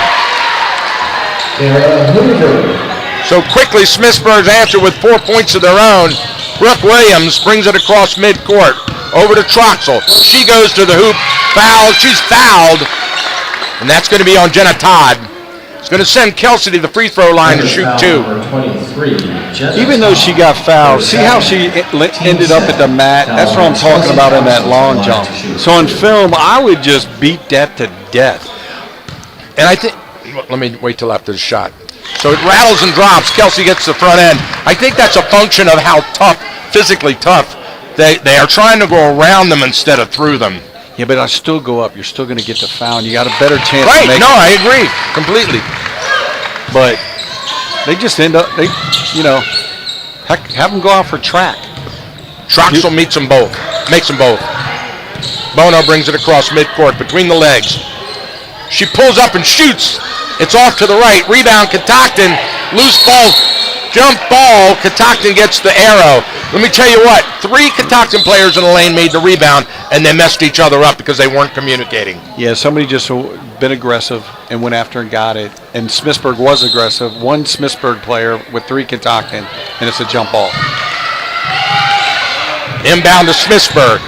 So quickly, Smithsburg's answer with 4 points of their own. Brooke Williams brings it across midcourt. Over to Troxel. She goes to the hoop. Foul. She's fouled. And that's going to be on Jenna Todd. It's going to send Kelsey to the free throw line to shoot 2. Even though she got fouled, see how she ended up at the mat? That's what I'm talking about in that long jump. So in film, I would just beat that to death. And I think, let me wait till after the shot. So it rattles and drops. Kelsey gets the front end. I think that's a function of how tough, physically tough, they are trying to go around them instead of through them. Yeah, but I still go up. You're still going to get the foul. And you got a better chance to make it. No, I agree completely. But they just end up, heck, have them go out for track. Troxel makes them both. Bono brings it across midcourt between the legs. She pulls up and shoots. It's off to the right. Rebound, Catoctin. Loose ball. Jump ball. Catoctin gets the arrow. Let me tell you what. 3 Catoctin players in the lane made the rebound, and they messed each other up because they weren't communicating. Yeah, somebody just been aggressive and went after and got it. And Smithsburg was aggressive. 1 Smithsburg player with 3 Catoctin, and it's a jump ball. Inbound to Smithsburg.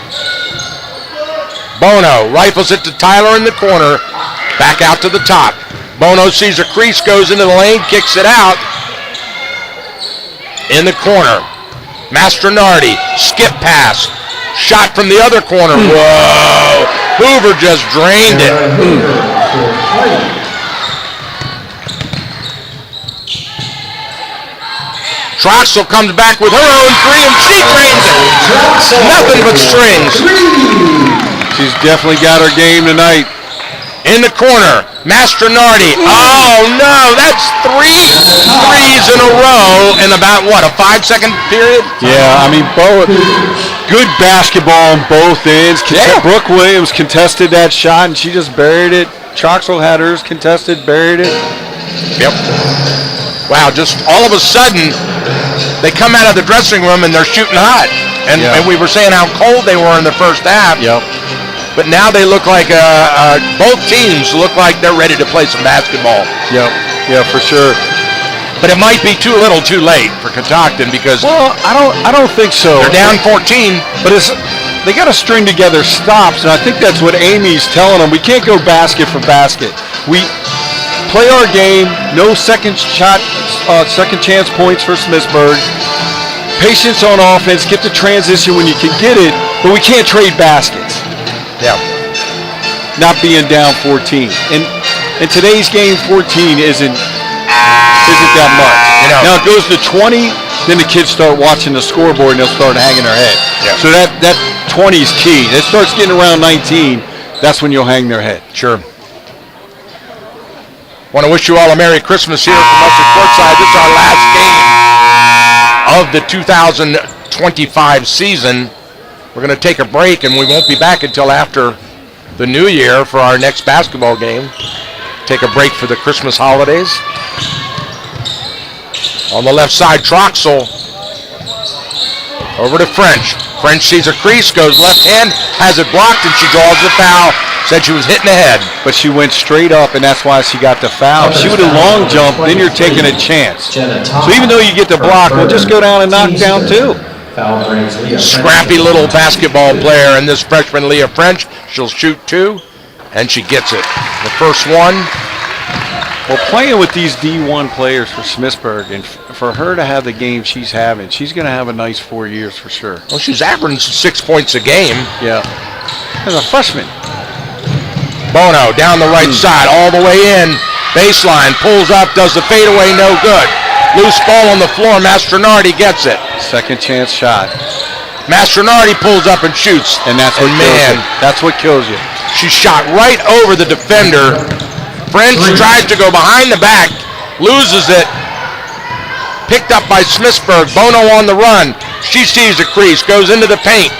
Bono rifles it to Tyler in the corner. Back out to the top. Bono sees a crease, goes into the lane, kicks it out. In the corner. Mastronardi, skip pass. Shot from the other corner. Whoa! Hoover just drained it. Troxel comes back with her own 3 and she drains it. Nothing but strings. She's definitely got her game tonight. In the corner, Mastronardi. Oh no, that's 3 threes in a row in about, what, a 5-second period? Yeah, I mean, Good basketball on both ends. Yeah. Brooke Williams contested that shot, and she just buried it. Troxel had hers contested, buried it. Yep. Wow, just all of a sudden, they come out of the dressing room and they're shooting hot. And we were saying how cold they were in the first half. Yep. But now they look like, both teams look like they're ready to play some basketball. Yep. Yeah, for sure. But it might be too little too late for Catoctin because I don't think so. they're down 14. But they got to string together stops, and I think that's what Amy's telling them. We can't go basket for basket. We play our game, no second chance points for Smithsburg. Patience on offense, get the transition when you can get it, but we can't trade baskets. Yeah. Not being down 14. And in today's game, 14 isn't that much. Now it goes to 20, then the kids start watching the scoreboard and they'll start hanging their head. Yeah. So that 20 is key. It starts getting around 19, that's when you'll hang their head. Sure. Want to wish you all a Merry Christmas here from us at Courtside. This is our last game of the 2025 season. We're going to take a break, and we won't be back until after the new year for our next basketball game. Take a break for the Christmas holidays. On the left side, Troxel. Over to French. French sees a crease, goes left hand, has it blocked, and she draws the foul. Said she was hitting the head. But she went straight up, and that's why she got the foul. If she would have long jumped, then you're taking a chance. So even though you get the block, we'll just go down and knock down two. Scrappy little basketball player, and this freshman Leah French, she'll shoot two, and she gets it. The first one. Well, playing with these D1 players for Smithsburg, and for her to have the game she's having, she's going to have a nice 4 years for sure. Well, she's averaging 6 points a game. Yeah. As a freshman. Bono down the right side, all the way in. Baseline, pulls up, does the fadeaway, no good. Loose ball on the floor, Mastronardi gets it. Second chance shot. Mastronardi pulls up and shoots. And that's what kills you. That's what kills you. She shot right over the defender. French tries to go behind the back, loses it. Picked up by Smithsburg. Bono on the run. She sees the crease, goes into the paint.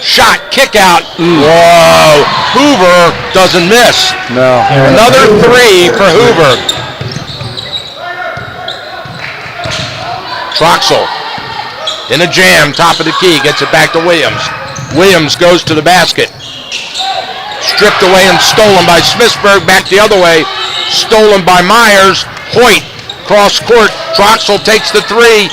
Shot, kick out. Whoa. Hoover doesn't miss. No. Another three for Hoover. Troxel in a jam, top of the key, gets it back to Williams. Williams goes to the basket. Stripped away and stolen by Smithsburg, back the other way. Stolen by Myers. Hoyt, cross court. Troxel takes the three.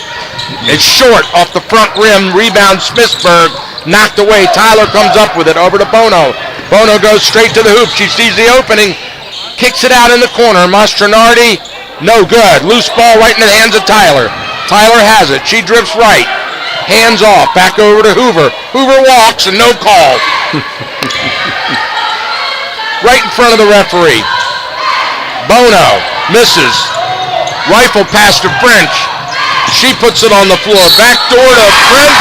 It's short off the front rim. Rebound Smithsburg. Knocked away. Tyler comes up with it over to Bono. Bono goes straight to the hoop. She sees the opening. Kicks it out in the corner. Mastronardi, no good. Loose ball right in the hands of Tyler. Tyler has it. She drifts right. Hands off. Back over to Hoover. Hoover walks and no call. Right in front of the referee. Bono misses. Rifle pass to French. She puts it on the floor. Back door to Hoyt.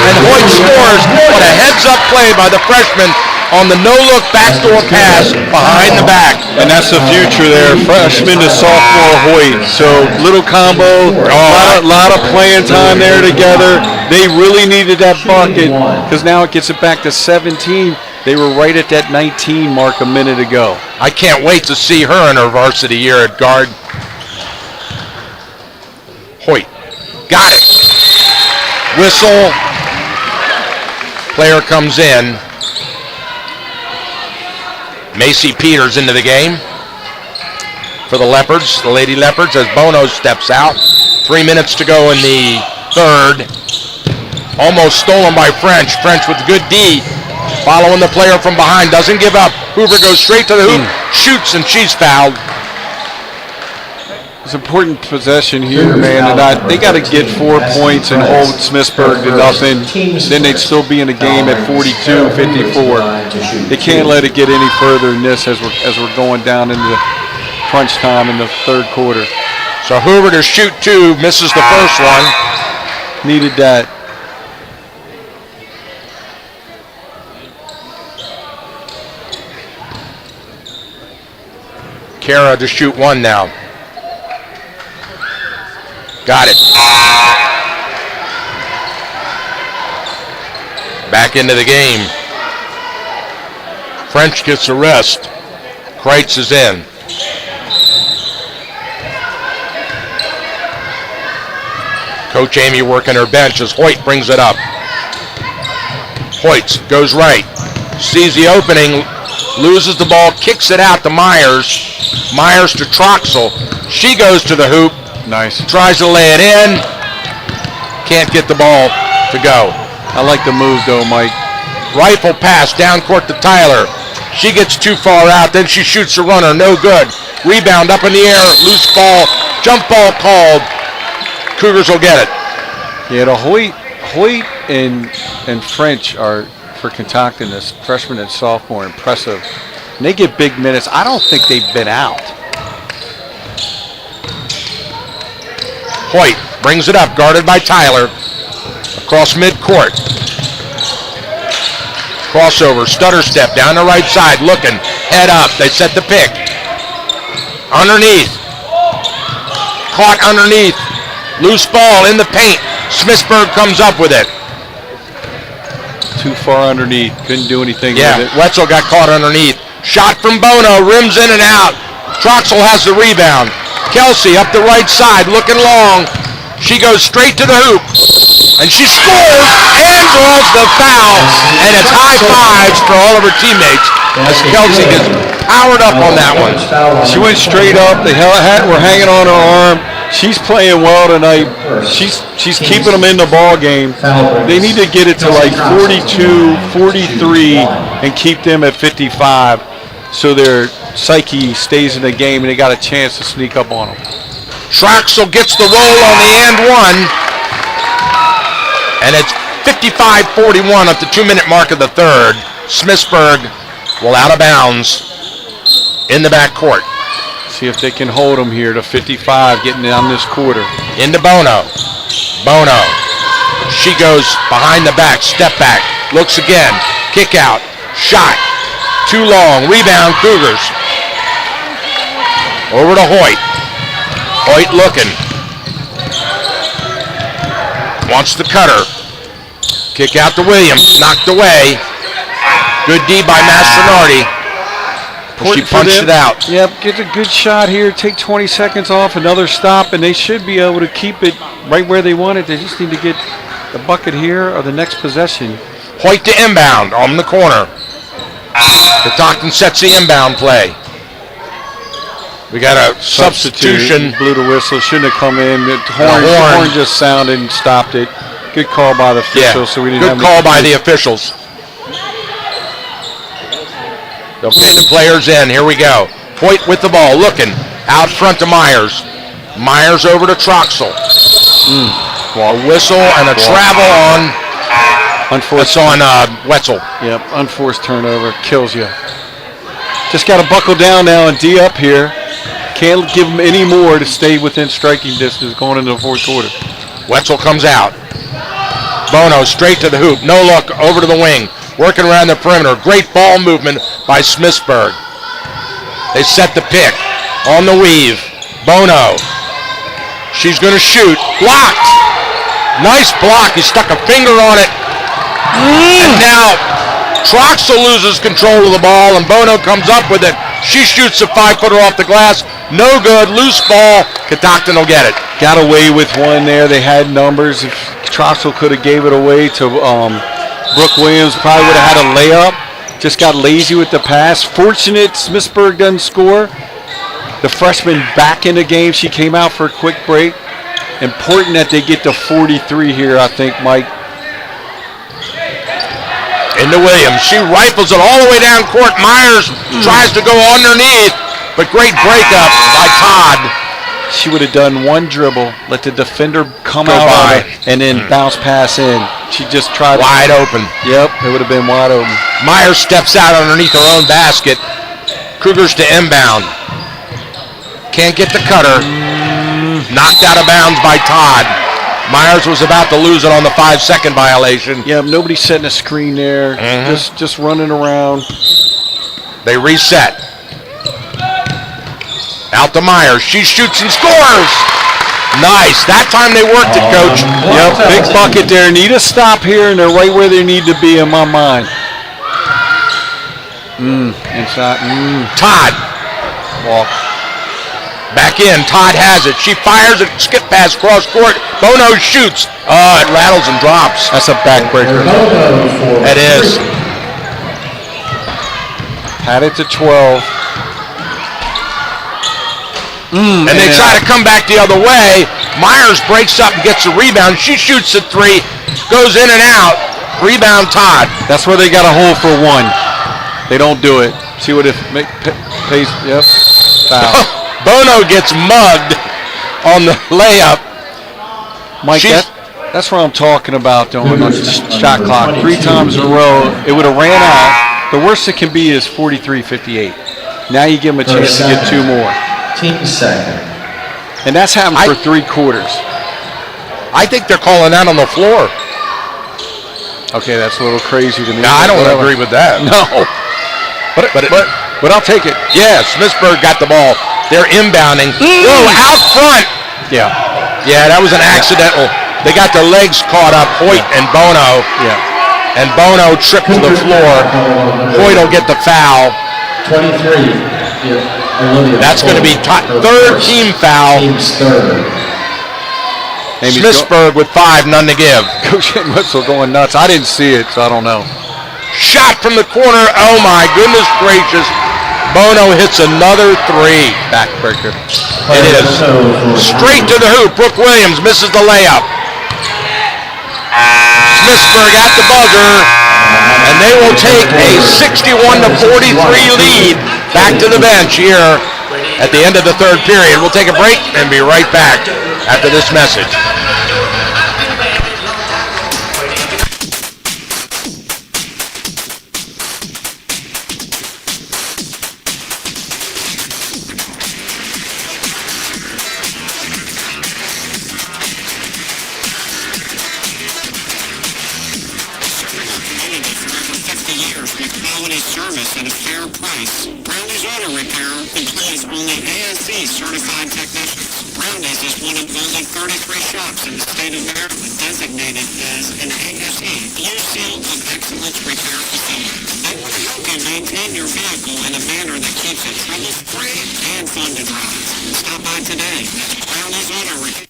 And Hoyt scores. What a heads-up play by the freshman on the no-look backdoor pass behind the back. And that's the future there. Freshman to sophomore Hoyt. So little combo, a lot of playing time there together. They really needed that bucket because now it gets it back to 17. They were right at that 19 mark a minute ago. I can't wait to see her in her varsity year at guard. Hoyt. Got it. Whistle. Player comes in. Macy Peters into the game for the Leopards, the Lady Leopards, as Bono steps out. 3 minutes to go in the third. Almost stolen by French. French with good D. Following the player from behind, doesn't give up. Hoover goes straight to the hoop, shoots, and she's fouled. It's an important possession here, man. And they got to get 4 points and hold Smithsburg to nothing. Then they'd still be in the game at 42-54. They can't let it get any further than this as we're going down into crunch time in the third quarter. So Hoover to shoot two, misses the first one. Needed that. Kara to shoot one now. Got it. Back into the game. French gets a rest. Kreitz is in. Coach Amy working her bench as Hoyt brings it up. Hoyt goes right. Sees the opening. Loses the ball. Kicks it out to Myers. Myers to Troxel. She goes to the hoop. Nice. Tries to lay it in. Can't get the ball to go. I like the move, though, Mike. Rifle pass down court to Tyler. She gets too far out. Then she shoots a runner. No good. Rebound up in the air. Loose ball. Jump ball called. Cougars will get it. Yeah, the Hoyt and French are, for Catoctin, this freshman and sophomore, impressive. And they get big minutes. I don't think they've been out. Hoyt brings it up, guarded by Tyler. Across midcourt. Crossover, stutter step, down the right side, looking, head up, they set the pick. Underneath. Caught underneath. Loose ball in the paint. Smithsburg comes up with it. Too far underneath, couldn't do anything with it. Wetzel got caught underneath. Shot from Bono, rims in and out. Troxel has the rebound. Kelsey up the right side, looking long. She goes straight to the hoop, and she scores and draws the foul, and it's high fives for all of her teammates as Kelsey gets powered up on that one. She went straight up. They were hanging on her arm. She's playing well tonight. She's keeping them in the ball game. They need to get it to like 42, 43, and keep them at 55, so their psyche stays in the game and they got a chance to sneak up on them. Troxel gets the roll on the and one, and it's 55-41 at the 2-minute mark of the third. Smithsburg will out of bounds in the backcourt. See if they can hold them here to 55, getting down this quarter. Into Bono. Bono. She goes behind the back, step back, looks again, kick out, shot, too long, rebound Cougars. Over to Hoyt. Hoyt looking. Wants the cutter. Kick out to Williams, knocked away. Good D by Mastronardi. She punched it out. Yep, get a good shot here. Take 20 seconds off, another stop, and they should be able to keep it right where they want it. They just need to get the bucket here or the next possession. Hoyt to inbound on the corner. Catoctin sets the inbound play. We got a substitution. Blew the whistle. Shouldn't have come in. The horn just sounded and stopped it. Good call by the officials. So we didn't good call by the officials. Okay, the players in. Here we go. Hoyt with the ball, looking out front to Myers. Myers over to Troxel. A whistle and a travel on. Unforced. That's on Wetzel. Yep, unforced turnover kills you. Just got to buckle down now and D up here. Can't give them any more to stay within striking distance going into the fourth quarter. Wetzel comes out. Bono straight to the hoop. No look over to the wing. Working around the perimeter. Great ball movement by Smithsburg. They set the pick. On the weave. Bono. She's going to shoot. Blocked. Nice block. He stuck a finger on it. And now Troxel loses control of the ball and Bono comes up with it. She shoots a 5-footer off the glass. No good. Loose ball. Catoctin will get it. Got away with one there. They had numbers. If Troxel could have gave it away to Brooke Williams, probably would have had a layup. Just got lazy with the pass. Fortunate Smithsburg doesn't score. The freshman back in the game. She came out for a quick break. Important that they get to 43 here, I think, Mike. Into Williams. She rifles it all the way down court. Myers tries to go underneath, but great breakup by Todd. She would have done one dribble, let the defender come out by, and then bounce pass in. She just tried wide open. Yep, it would have been wide open. Myers steps out underneath her own basket. Cougars to inbound. Can't get the cutter. Knocked out of bounds by Todd. Myers was about to lose it on the 5-second violation. Yeah, nobody's setting a screen there. Just running around. They reset. Out to Myers. She shoots and scores. Nice. That time they worked it, Coach. Yep, big bucket there. Need a stop here, and they're right where they need to be in my mind. Inside. Todd. Walk. Back in. Todd has it. She fires it. Skip pass cross court. Bono shoots. Oh, it rattles and drops. That's a backbreaker. It is. Had it to 12. And they try to come back the other way. Myers breaks up and gets a rebound. She shoots a three. Goes in and out. Rebound Todd. That's where they got a hole for one. They don't do it. See what it pays. Yep. Foul. Bono gets mugged on the layup. Mike, that's what I'm talking about doing on the shot clock. 3 times in a row, it would have ran out. The worst it can be is 43-58. Now you give them a chance to get 2 more. Team second. And that's happened for 3 quarters. I think they're calling that on the floor. Okay, that's a little crazy to me. No, I don't agree with that. No. But I'll take it. Yeah, Smithsburg got the ball. They're inbounding. Whoa, out front. Yeah. Yeah, that was an accidental. They got their legs caught up, Hoyt and Bono. Yeah. And Bono tripped to the floor. Hoyt will get the foul. 23. That's going to be third team foul. Team's third. Smithsburg with 5, none to give. Coach Whistle going nuts. I didn't see it, so I don't know. Shot from the corner. Oh my goodness gracious. Bono hits another 3. Backbreaker. It is. Straight to the hoop. Brooke Williams misses the layup. Smithsburg at the buzzer. And they will take a 61-43 lead back to the bench here at the end of the third period. We'll take a break and be right back after this message. Service at a fair price. Brownie's Auto Repair employs only ASC certified technicians. Brownie's is one of only 33 shops in the state of Maryland designated as an ASE UC of Excellence Repair Facility. They want to help you maintain your vehicle in a manner that keeps it trouble-free and fun to drive. Stop by today at Brownie's Auto Repair,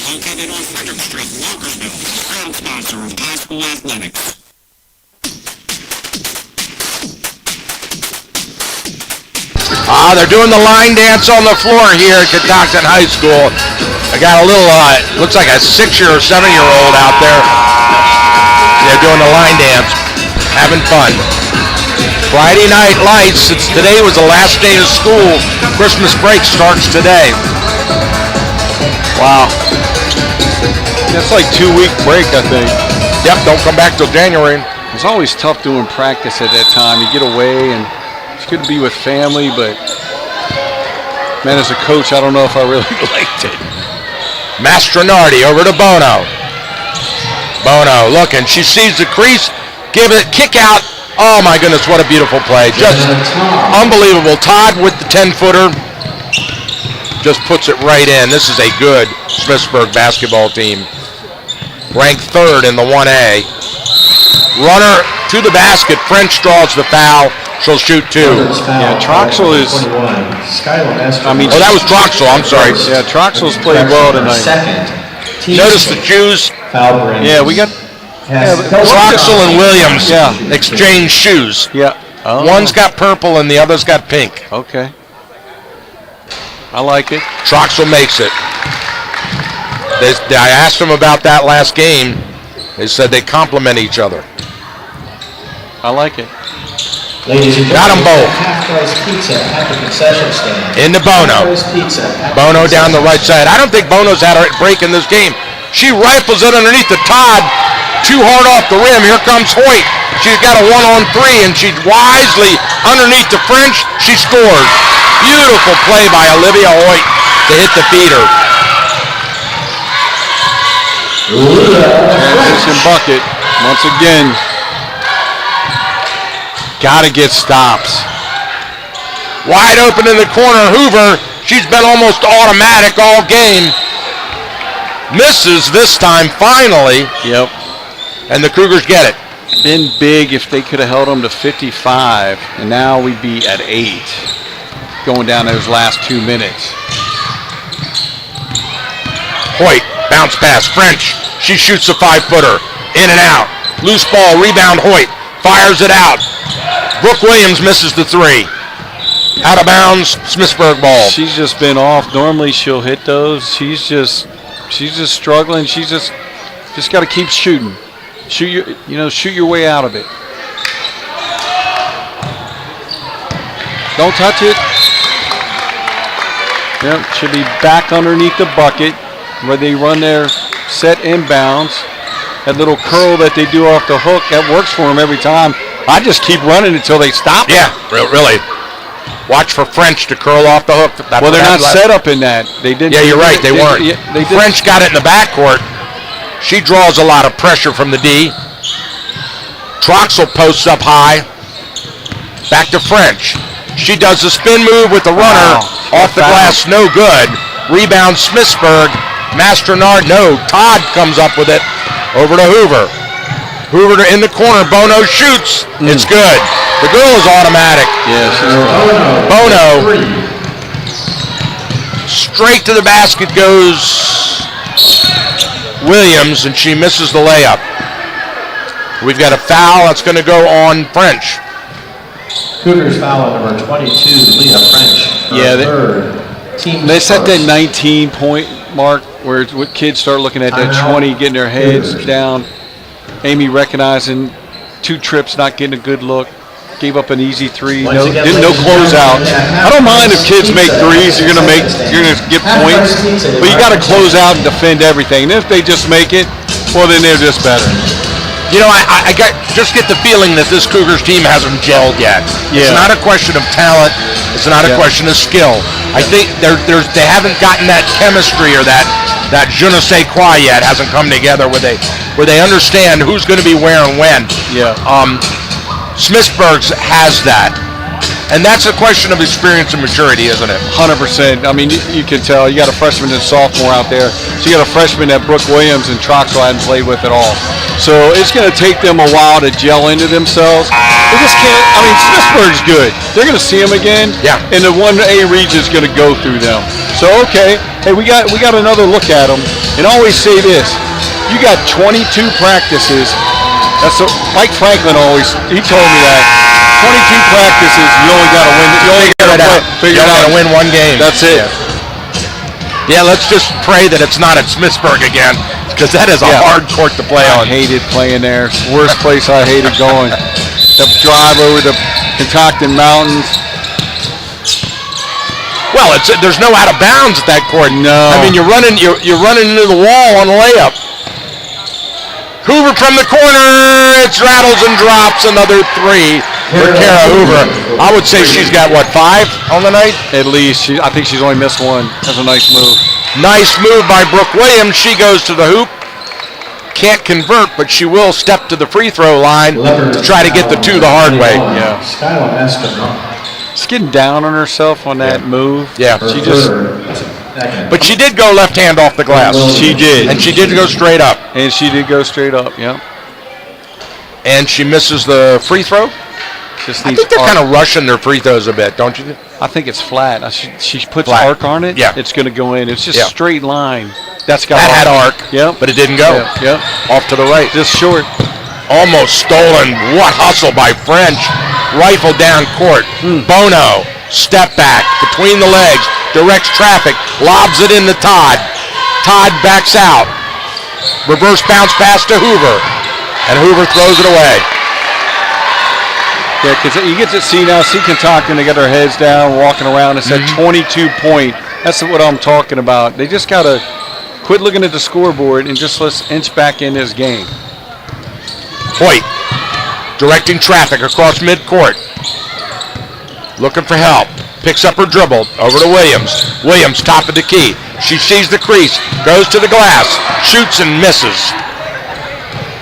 located on Frederick Street, Walkersville, proud sponsor of high school athletics. They're doing the line dance on the floor here at Catoctin High School. I got a little, looks like a 6-year or 7-year-old out there. They're doing the line dance, having fun. Friday night lights, since today was the last day of school, Christmas break starts today. Wow. That's like 2-week break, I think. Yep, don't come back till January. It's always tough doing practice at that time. You get away and it's good to be with family, but man, as a coach, I don't know if I really liked it. Mastronardi over to Bono. Bono looking, she sees the crease, give it, kick out. Oh my goodness, what a beautiful play. Just unbelievable. Todd with the 10-footer. Just puts it right in. This is a good Smithsburg basketball team. Ranked 3rd in the 1A. Runner to the basket. French draws the foul. She'll shoot 2. Yeah, Troxel is. That was Troxel. I'm sorry. Yeah, Troxel's played well tonight. Notice the shoes. Yeah, we got. Troxel and Williams exchange shoes. Yeah. Oh. One's got purple and the other's got pink. Okay. I like it. Troxel makes it. I asked them about that last game. They said they complement each other. I like it. Got them both. Half-price pizza at the concession stand. Into Bono. Bono down the right side. I don't think Bono's had a break in this game. She rifles it underneath the Todd. Too hard off the rim. Here comes Hoyt. She's got a 1-on-3, and she's wisely underneath the French. She scores. Beautiful play by Olivia Hoyt to hit the feeder. Transition bucket once again. Got to get stops. Wide open in the corner, Hoover. She's been almost automatic all game. Misses this time, finally. Yep. And the Cougars get it. Been big if they could have held them to 55, and now we'd be at 8 going down those last 2 minutes. Hoyt, bounce pass, French. She shoots a 5-footer. In and out. Loose ball, rebound, Hoyt. Fires it out. Brooke Williams misses the 3. Out of bounds, Smithsburg ball. She's just been off. Normally she'll hit those. She's just struggling. She's just got to keep shooting. Shoot your way out of it. Don't touch it. Yep, should be back underneath the bucket where they run their set inbounds. That little curl that they do off the hook, that works for them every time. I just keep running until they stop. Yeah, really. Watch for French to curl off the hook. Well, they're not set up in that. They didn't. Yeah, you're right. They weren't. They French got it in the backcourt. She draws a lot of pressure from the D. Troxel posts up high. Back to French. She does a spin move with the runner. Off the glass, no good. Rebound Smithsburg. Masternard, no. Todd comes up with it. Over to Hoover. Hoover in the corner. Bono shoots. It's good. The girl is automatic. Yes. Bono. Straight to the basket goes Williams, and she misses the layup. We've got a foul that's going to go on French. Cougars foul on number 22, Leah French. Yeah, they set that first. 19-point mark where kids start looking at that 20, getting their heads down. Amy recognizing 2 trips, not getting a good look. Gave up an easy 3. No closeout. I don't mind if kids make threes. You're gonna get points, but you got to close out and defend everything. And if they just make it, well, then they're just better. You know, I just get the feeling that this Cougars team hasn't gelled yet. Yeah. It's not a question of talent. It's not a question of skill. I think they haven't gotten that chemistry or that je ne sais quoi yet. Hasn't come together where they understand who's going to be where and when. Yeah. Smithsburg's has that. And that's a question of experience and maturity, isn't it? 100%. I mean, you can tell. You got a freshman and sophomore out there. So you got a freshman that Brooke Williams and Troxel hadn't played with at all. So it's going to take them a while to gel into themselves. They just can't. I mean, Smithsburg's good. They're going to see them again. Yeah. And the 1A region's going to go through them. So, okay. Hey, we got another look at them. And I always say this. You got 22 practices. Mike Franklin he told me that. 22 practices, you only got to win. You only got to Figure out to win one game. That's it. Yeah, let's just pray that it's not at Smithsburg again, because that is a hard court to play on. I hated playing there. It's the worst place I hated going. The drive over the Catoctin Mountains. Well, there's no out of bounds at that court. No. I mean, you're running into the wall on a layup. Hoover from the corner. It rattles and drops. Another 3 for Kara Hoover. I would say she's got, 5 on the night? At least. I think she's only missed 1. That's a nice move. Nice move by Brooke Williams. She goes to the hoop. Can't convert, but she will step to the free throw line to try to get the 2 the hard way. Yeah. Skylar Escobar. She's getting down on herself on that move. Yeah. But she did go left hand off the glass. She did. And she did go straight up. And she did go straight up, yeah. And she misses the free throw. I think they're kind of rushing their free throws a bit, don't you? I think it's flat. She puts flat. arc on it. Yeah. It's going to go in. It's just straight line. That had arc. Yep. But it didn't go. Yep. Off to the right. Just short. Almost stolen. What hustle by French. Rifle down court. Bono. Step back. Between the legs. Directs traffic. Lobs it into Todd. Todd backs out. Reverse bounce pass to Hoover. And Hoover throws it away. Yeah, because you get to see Catoctin, they got their heads down, walking around. It's that 22-point. That's what I'm talking about. They just got to quit looking at the scoreboard and just let's inch back in this game. Hoyt directing traffic across midcourt. Looking for help. Picks up her dribble. Over to Williams. Williams, top of the key. She sees the crease. Goes to the glass. Shoots and misses.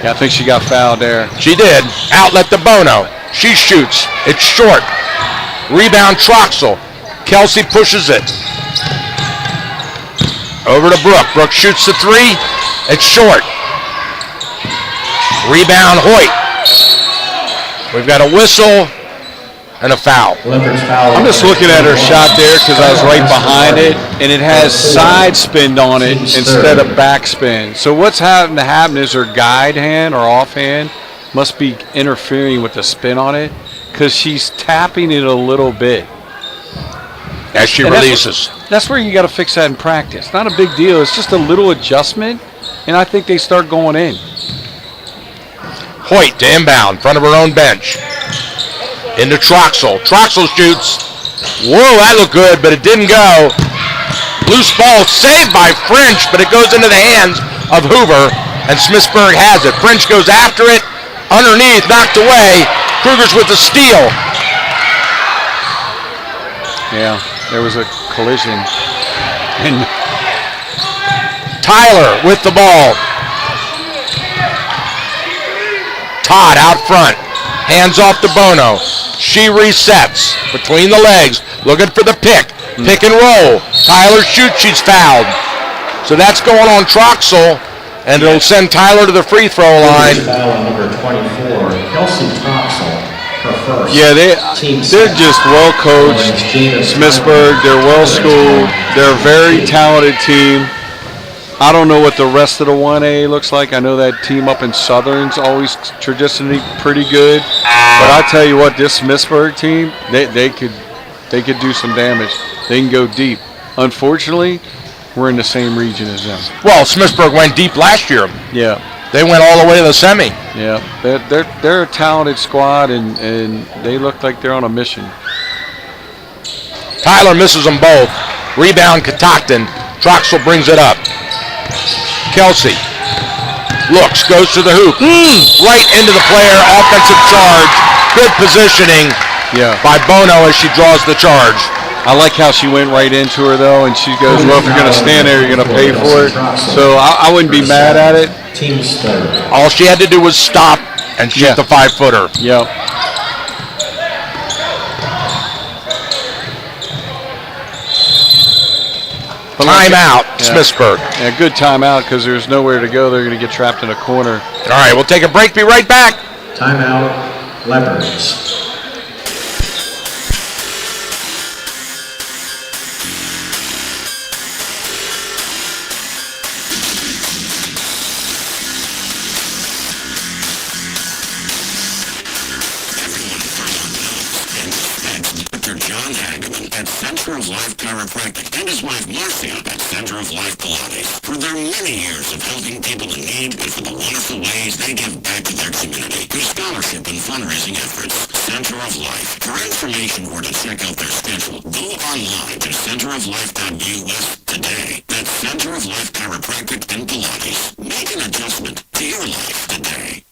Yeah, I think she got fouled there. She did. Outlet to Bono. She shoots. It's short. Rebound Troxel. Kelsey pushes it. Over to Brooke. Brooke shoots the three. It's short. Rebound, Hoyt. We've got a whistle and a foul. I'm just looking at her shot there because I was right behind it, and it has side spin on it instead of backspin. So what's having to happen is her guide hand or offhand must be interfering with the spin on it because she's tapping it a little bit. As she releases. That's where you got to fix that in practice. Not a big deal. It's just a little adjustment, and I think they start going in. Hoyt to inbound, in front of her own bench. Into Troxel. Troxel shoots. Whoa, that looked good, but it didn't go. Loose ball saved by French, but it goes into the hands of Hoover, and Smithsburg has it. French goes after it. Underneath, knocked away. Cougars with the steal. Yeah, there was a collision. And Tyler with the ball. Todd out front. Hands off to Bono. She resets between the legs. Looking for the pick. Pick and roll. Tyler shoots. She's fouled. So that's going on Troxel. And it'll send Tyler to the free throw line. Foul on number 24, Kelsey Troxel, her first. yeah, they're just well coached. Smithsburg, they're well schooled. They're a very talented team. I don't know what the rest of the 1A looks like. I know that team up in Southern's always traditionally pretty good. But I tell you what, this Smithsburg team, they could do some damage. They can go deep. Unfortunately, we're in the same region as them. Well, Smithsburg went deep last year. Yeah. They went all the way to the semi. Yeah. They're a talented squad, and they look like they're on a mission. Tyler misses them both. Rebound, Catoctin. Troxel brings it up. Kelsey looks, goes to the hoop. Right into the player, offensive charge. Good positioning by Bono as she draws the charge. I like how she went right into her, though, and she goes, well, if you're going to stand there, you're going to pay for it. So I wouldn't be mad at it. Team's third. All she had to do was stop and shoot the 5-footer. Yep. Timeout, Smithsburg. Yeah, good timeout because there's nowhere to go. They're going to get trapped in a corner. All right, we'll take a break. Be right back. Timeout, Leopards. At Center of Life Chiropractic and his wife Marcia at Center of Life Pilates for their many years of helping people in need and for the wonderful ways they give back to their community through scholarship and fundraising efforts. Center of Life. For information or to check out their schedule, go online to centeroflife.us today. That's Center of Life Chiropractic and Pilates. Make an adjustment to your life today.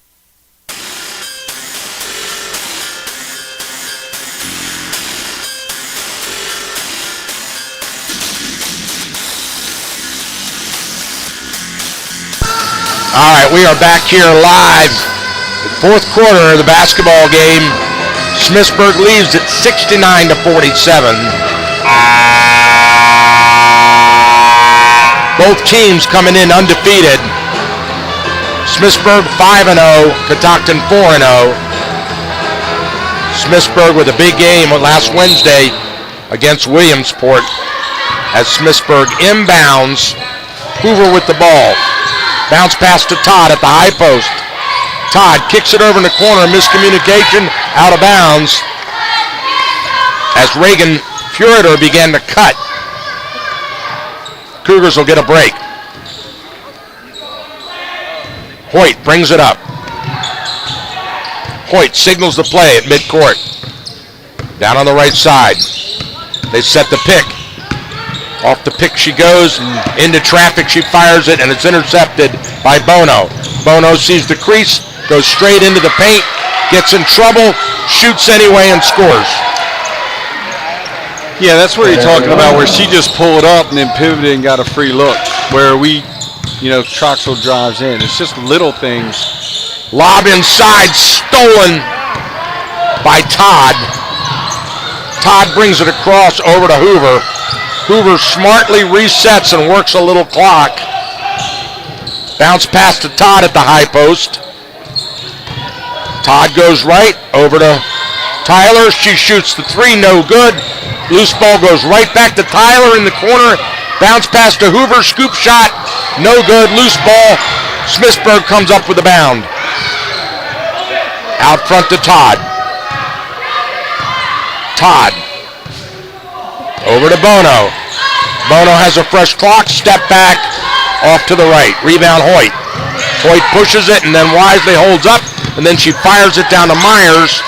All right, we are back here live. Fourth quarter of the basketball game. Smithsburg leads at 69-47. Both teams coming in undefeated. Smithsburg 5-0, Catoctin 4-0. Smithsburg with a big game last Wednesday against Williamsport as Smithsburg inbounds. Hoover with the ball. Bounce pass to Todd at the high post. Todd kicks it over in the corner. Miscommunication, out of bounds. As Reagan Furator began to cut. Cougars will get a break. Hoyt brings it up. Hoyt signals the play at midcourt. Down on the right side. They set the pick. Off the pick she goes, into traffic she fires it, and it's intercepted by Bono. Bono sees the crease, goes straight into the paint, gets in trouble, shoots anyway, and scores. Yeah, that's what you're talking about, where she just pulled up and then pivoted and got a free look, where Troxel drives in. It's just little things. Lob inside, stolen by Todd. Todd brings it across over to Hoover. Hoover smartly resets and works a little clock. Bounce pass to Todd at the high post. Todd goes right, over to Tyler. She shoots the three, no good. Loose ball goes right back to Tyler in the corner. Bounce pass to Hoover, scoop shot, no good. Loose ball. Smithsburg comes up with a bound. Out front to Todd. Todd. Over to Bono. Bono has a fresh clock, step back, off to the right. Rebound Hoyt. Hoyt pushes it and then wisely holds up, and then she fires it down to Myers.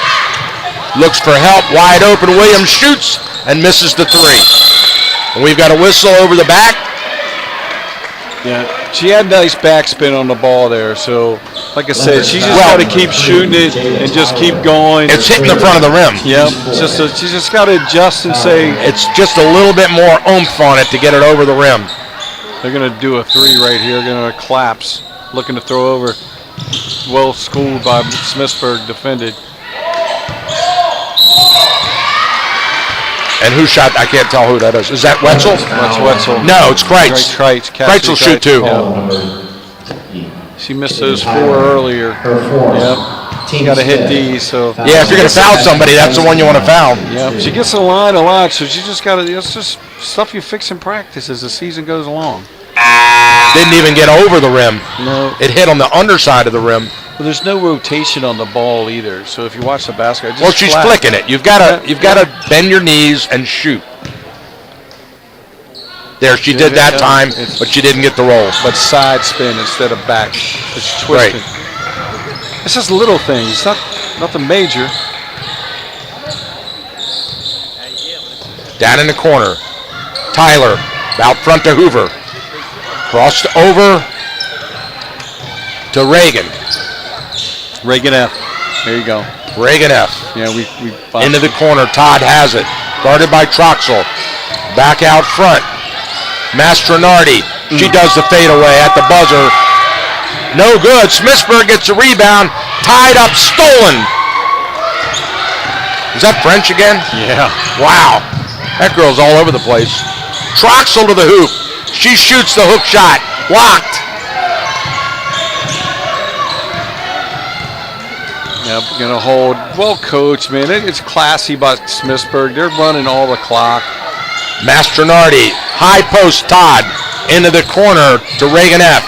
Looks for help, wide open. Williams shoots and misses the three. And we've got a whistle over the back. Yeah, she had nice backspin on the ball there, so like I said, she just got to keep shooting it and just keep going. It's hitting the front of the rim. Yep, she just got to adjust and say. It's just a little bit more oomph on it to get it over the rim. They're going to do a three right here, going to collapse, looking to throw over. Well schooled by Smithsburg, defended. And who shot? I can't tell who that is. Is that Wetzel? That's Wetzel. No, it's Kreitz. Kreitz will shoot too. Yep. She missed those four earlier. Yep. She got to hit these. So yeah, if you're going to foul somebody, that's the one you want to foul. Yep. She gets the line a lot, so she just got to. It's just stuff you fix in practice as the season goes along. Didn't even get over the rim. No. It hit on the underside of the rim. Well, there's no rotation on the ball either. So if you watch the basket, well, she's flicking it. You've got to bend your knees and shoot. There, she did that time, but she didn't get the roll. But side spin instead of back. It's twisting. Right. It's just little things. It's not nothing major. Down in the corner, Tyler out front to Hoover. Crossed over to Reagan. Reagan F. There you go. Reagan F. Yeah, we into the corner. Todd has it. Guarded by Troxel. Back out front. Mastronardi. She does the fadeaway at the buzzer. No good. Smithsburg gets a rebound. Tied up. Stolen. Is that French again? Yeah. Wow. That girl's all over the place. Troxel to the hoop. She shoots the hook shot. Blocked. Yep, going to hold. Well coached, man. It's classy by Smithsburg. They're running all the clock. Mastronardi, high post Todd, into the corner to Reagan F.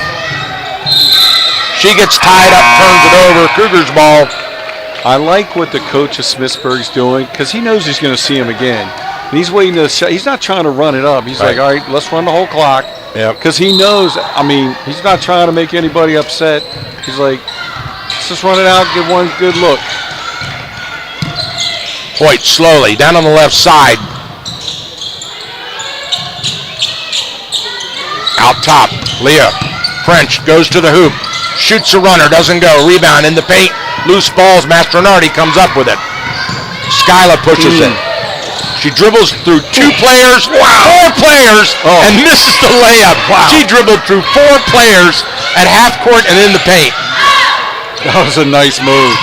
She gets tied up, turns it over, Cougars ball. I like what the coach of Smithsburg's doing because he knows he's going to see him again. And he's waiting to shot. He's not trying to run it up. He's like, all right, let's run the whole clock. Yeah. Because he knows, I mean, he's not trying to make anybody upset. He's like, let's just run it out, get one good look. Hoyt slowly down on the left side. Out top, Leah. French goes to the hoop. Shoots a runner, doesn't go. Rebound in the paint. Loose balls. Mastronardi comes up with it. Skyla pushes it. She dribbles through two players, four players, and misses the layup. Wow. She dribbled through four players at half court and in the paint. That was a nice move.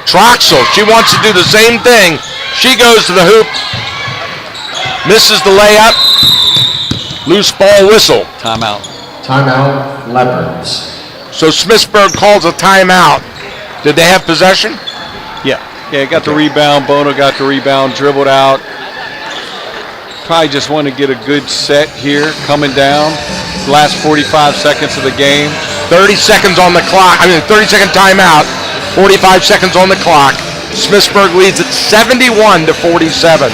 Troxel, she wants to do the same thing. She goes to the hoop, misses the layup. Loose ball whistle. Timeout. Timeout, Leopards. So Smithsburg calls a timeout. Did they have possession? Yeah. Yeah, got the rebound. Bono got the rebound, dribbled out. Probably just want to get a good set here, coming down. Last 45 seconds of the game. 30 seconds on the clock. 30-second timeout. 45 seconds on the clock. Smithsburg leads at 71 to 47.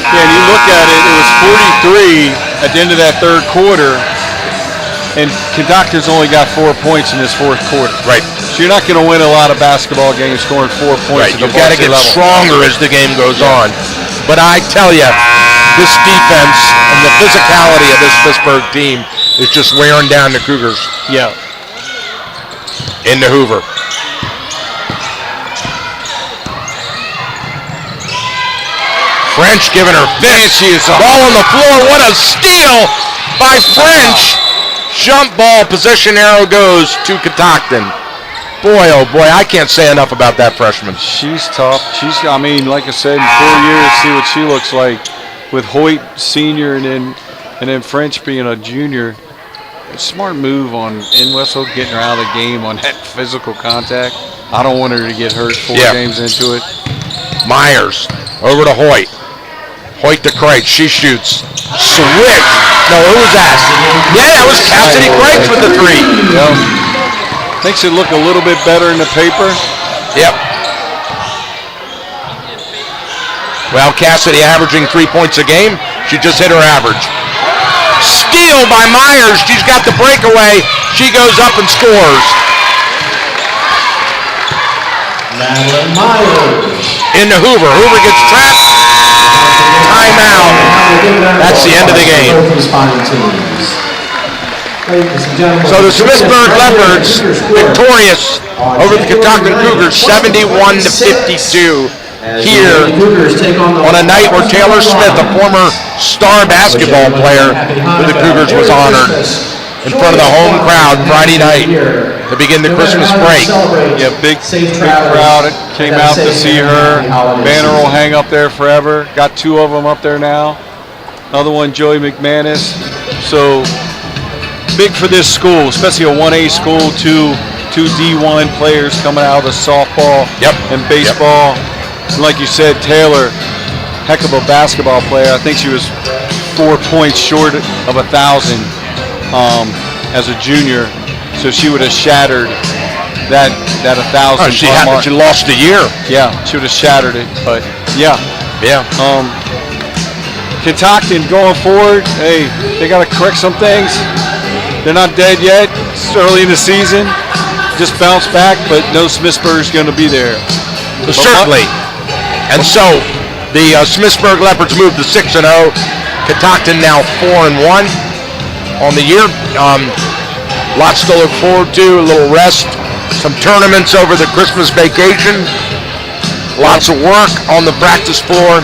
Yeah, and you look at it, it was 43 at the end of that third quarter, and Conductor's only got 4 points in this fourth quarter. Right. So you're not going to win a lot of basketball games scoring 4 points. Right. You've got to get stronger as the game goes on. But I tell you, this defense and the physicality of this Pittsburgh team is just wearing down the Cougars. Yeah. Into Hoover. French giving her fist. Ball on the floor. What a steal by French. Jump ball. Possession arrow goes to Catoctin. Boy, oh boy, I can't say enough about that freshman. She's tough. Like I said, in 4 years, see what she looks like. with Hoyt Senior and then French being a junior. Smart move on Wessel getting her out of the game on that physical contact. I don't want her to get hurt 4 games into it. Myers over to Hoyt. Hoyt to Craig. She shoots. Switch. No, who was that? Yeah, that was Cassidy Craig with the 3. Yep. Makes it look a little bit better in the paper. Yep. Well, Cassidy averaging 3 points a game. She just hit her average. Steal by Myers. She's got the breakaway. She goes up and scores. Madeline Myers. Into Hoover. Hoover gets trapped. Timeout. That's the end of the game. So the Smithsburg Leopards victorious over the Catoctin Cougars 71-52 here on a night where Taylor Smith, a former star basketball player for the Cougars, was honored in front of the home crowd Friday night to begin the Christmas break. Yeah, big crowd came out to see her. Banner will hang up there forever. Got 2 of them up there now. Another one, Joey McManus. So big for this school, especially a 1A school, two D1 players coming out of the softball and baseball. And like you said, Taylor, heck of a basketball player. I think she was 4 points short of 1,000 as a junior, so she would have shattered that 1,000. She lost a year. Yeah, she would have shattered it. But yeah. Catoctin going forward. Hey, they got to correct some things. They're not dead yet. It's early in the season. Just bounce back, but no Smithsburg's going to be there. Certainly. And so the Smithsburg Leopards moved to 6-0. Catoctin now 4-1 on the year. Lots to look forward to. A little rest. Some tournaments over the Christmas vacation. Lots of work on the practice floor.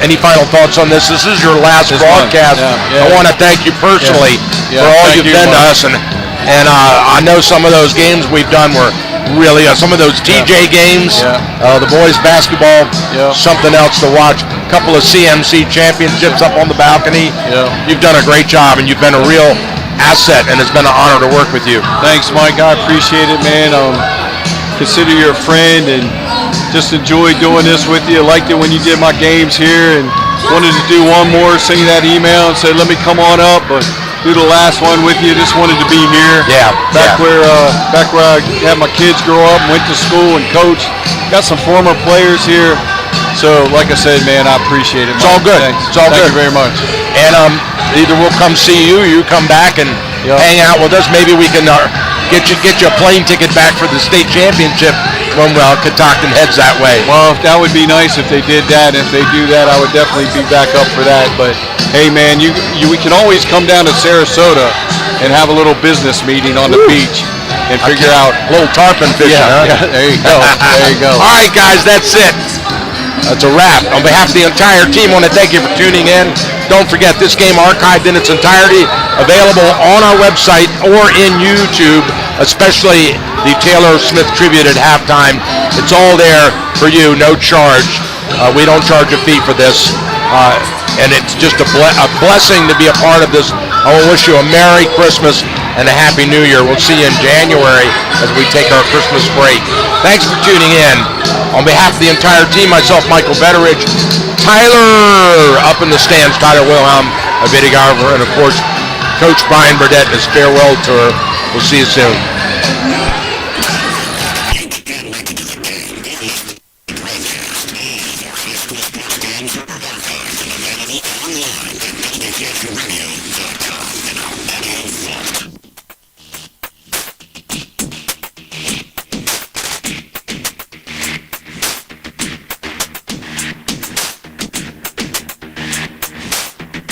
Any final thoughts on this? This is your last broadcast. I want to thank you personally for all you've done to us. And I know some of those games we've done were really, some of those TJ games, the boys basketball, something else to watch. A couple of CMC championships up on the balcony. You've done a great job, and you've been a real asset, and it's been an honor to work with you. Thanks, Mike. I appreciate it, man. Consider you a friend, and just enjoy doing this with you. I liked it when you did my games here, and wanted to do one more, send you that email and say, let me come on up, but do the last one with you. Just wanted to be here. Back where I had my kids grow up, went to school and coached. Got some former players here. So, like I said, man, I appreciate it. It's all good. Thanks. It's all good. Thank you very much. And either we'll come see you, or you come back and hang out with us. Maybe we can get you a plane ticket back for the state championship when Catoctin heads that way. Well, that would be nice if they did that. If they do that, I would definitely be back up for that. But hey, man, we can always come down to Sarasota and have a little business meeting on the beach and figure out a little tarpon fishing. Yeah, there you go. There you go. All right, guys, that's it. That's a wrap. On behalf of the entire team, I want to thank you for tuning in. Don't forget, this game archived in its entirety, available on our website or in YouTube, especially the Taylor Smith tribute at halftime. It's all there for you, no charge. We don't charge a fee for this, and it's just a blessing to be a part of this. I want to wish you a Merry Christmas and a Happy New Year. We'll see you in January as we take our Christmas break. Thanks for tuning in. On behalf of the entire team, myself, Michael Betteridge, Tyler up in the stands, Tyler Wilhelm, Abidi Garver, and of course, Coach Brian Burdett, his farewell tour. We'll see you soon.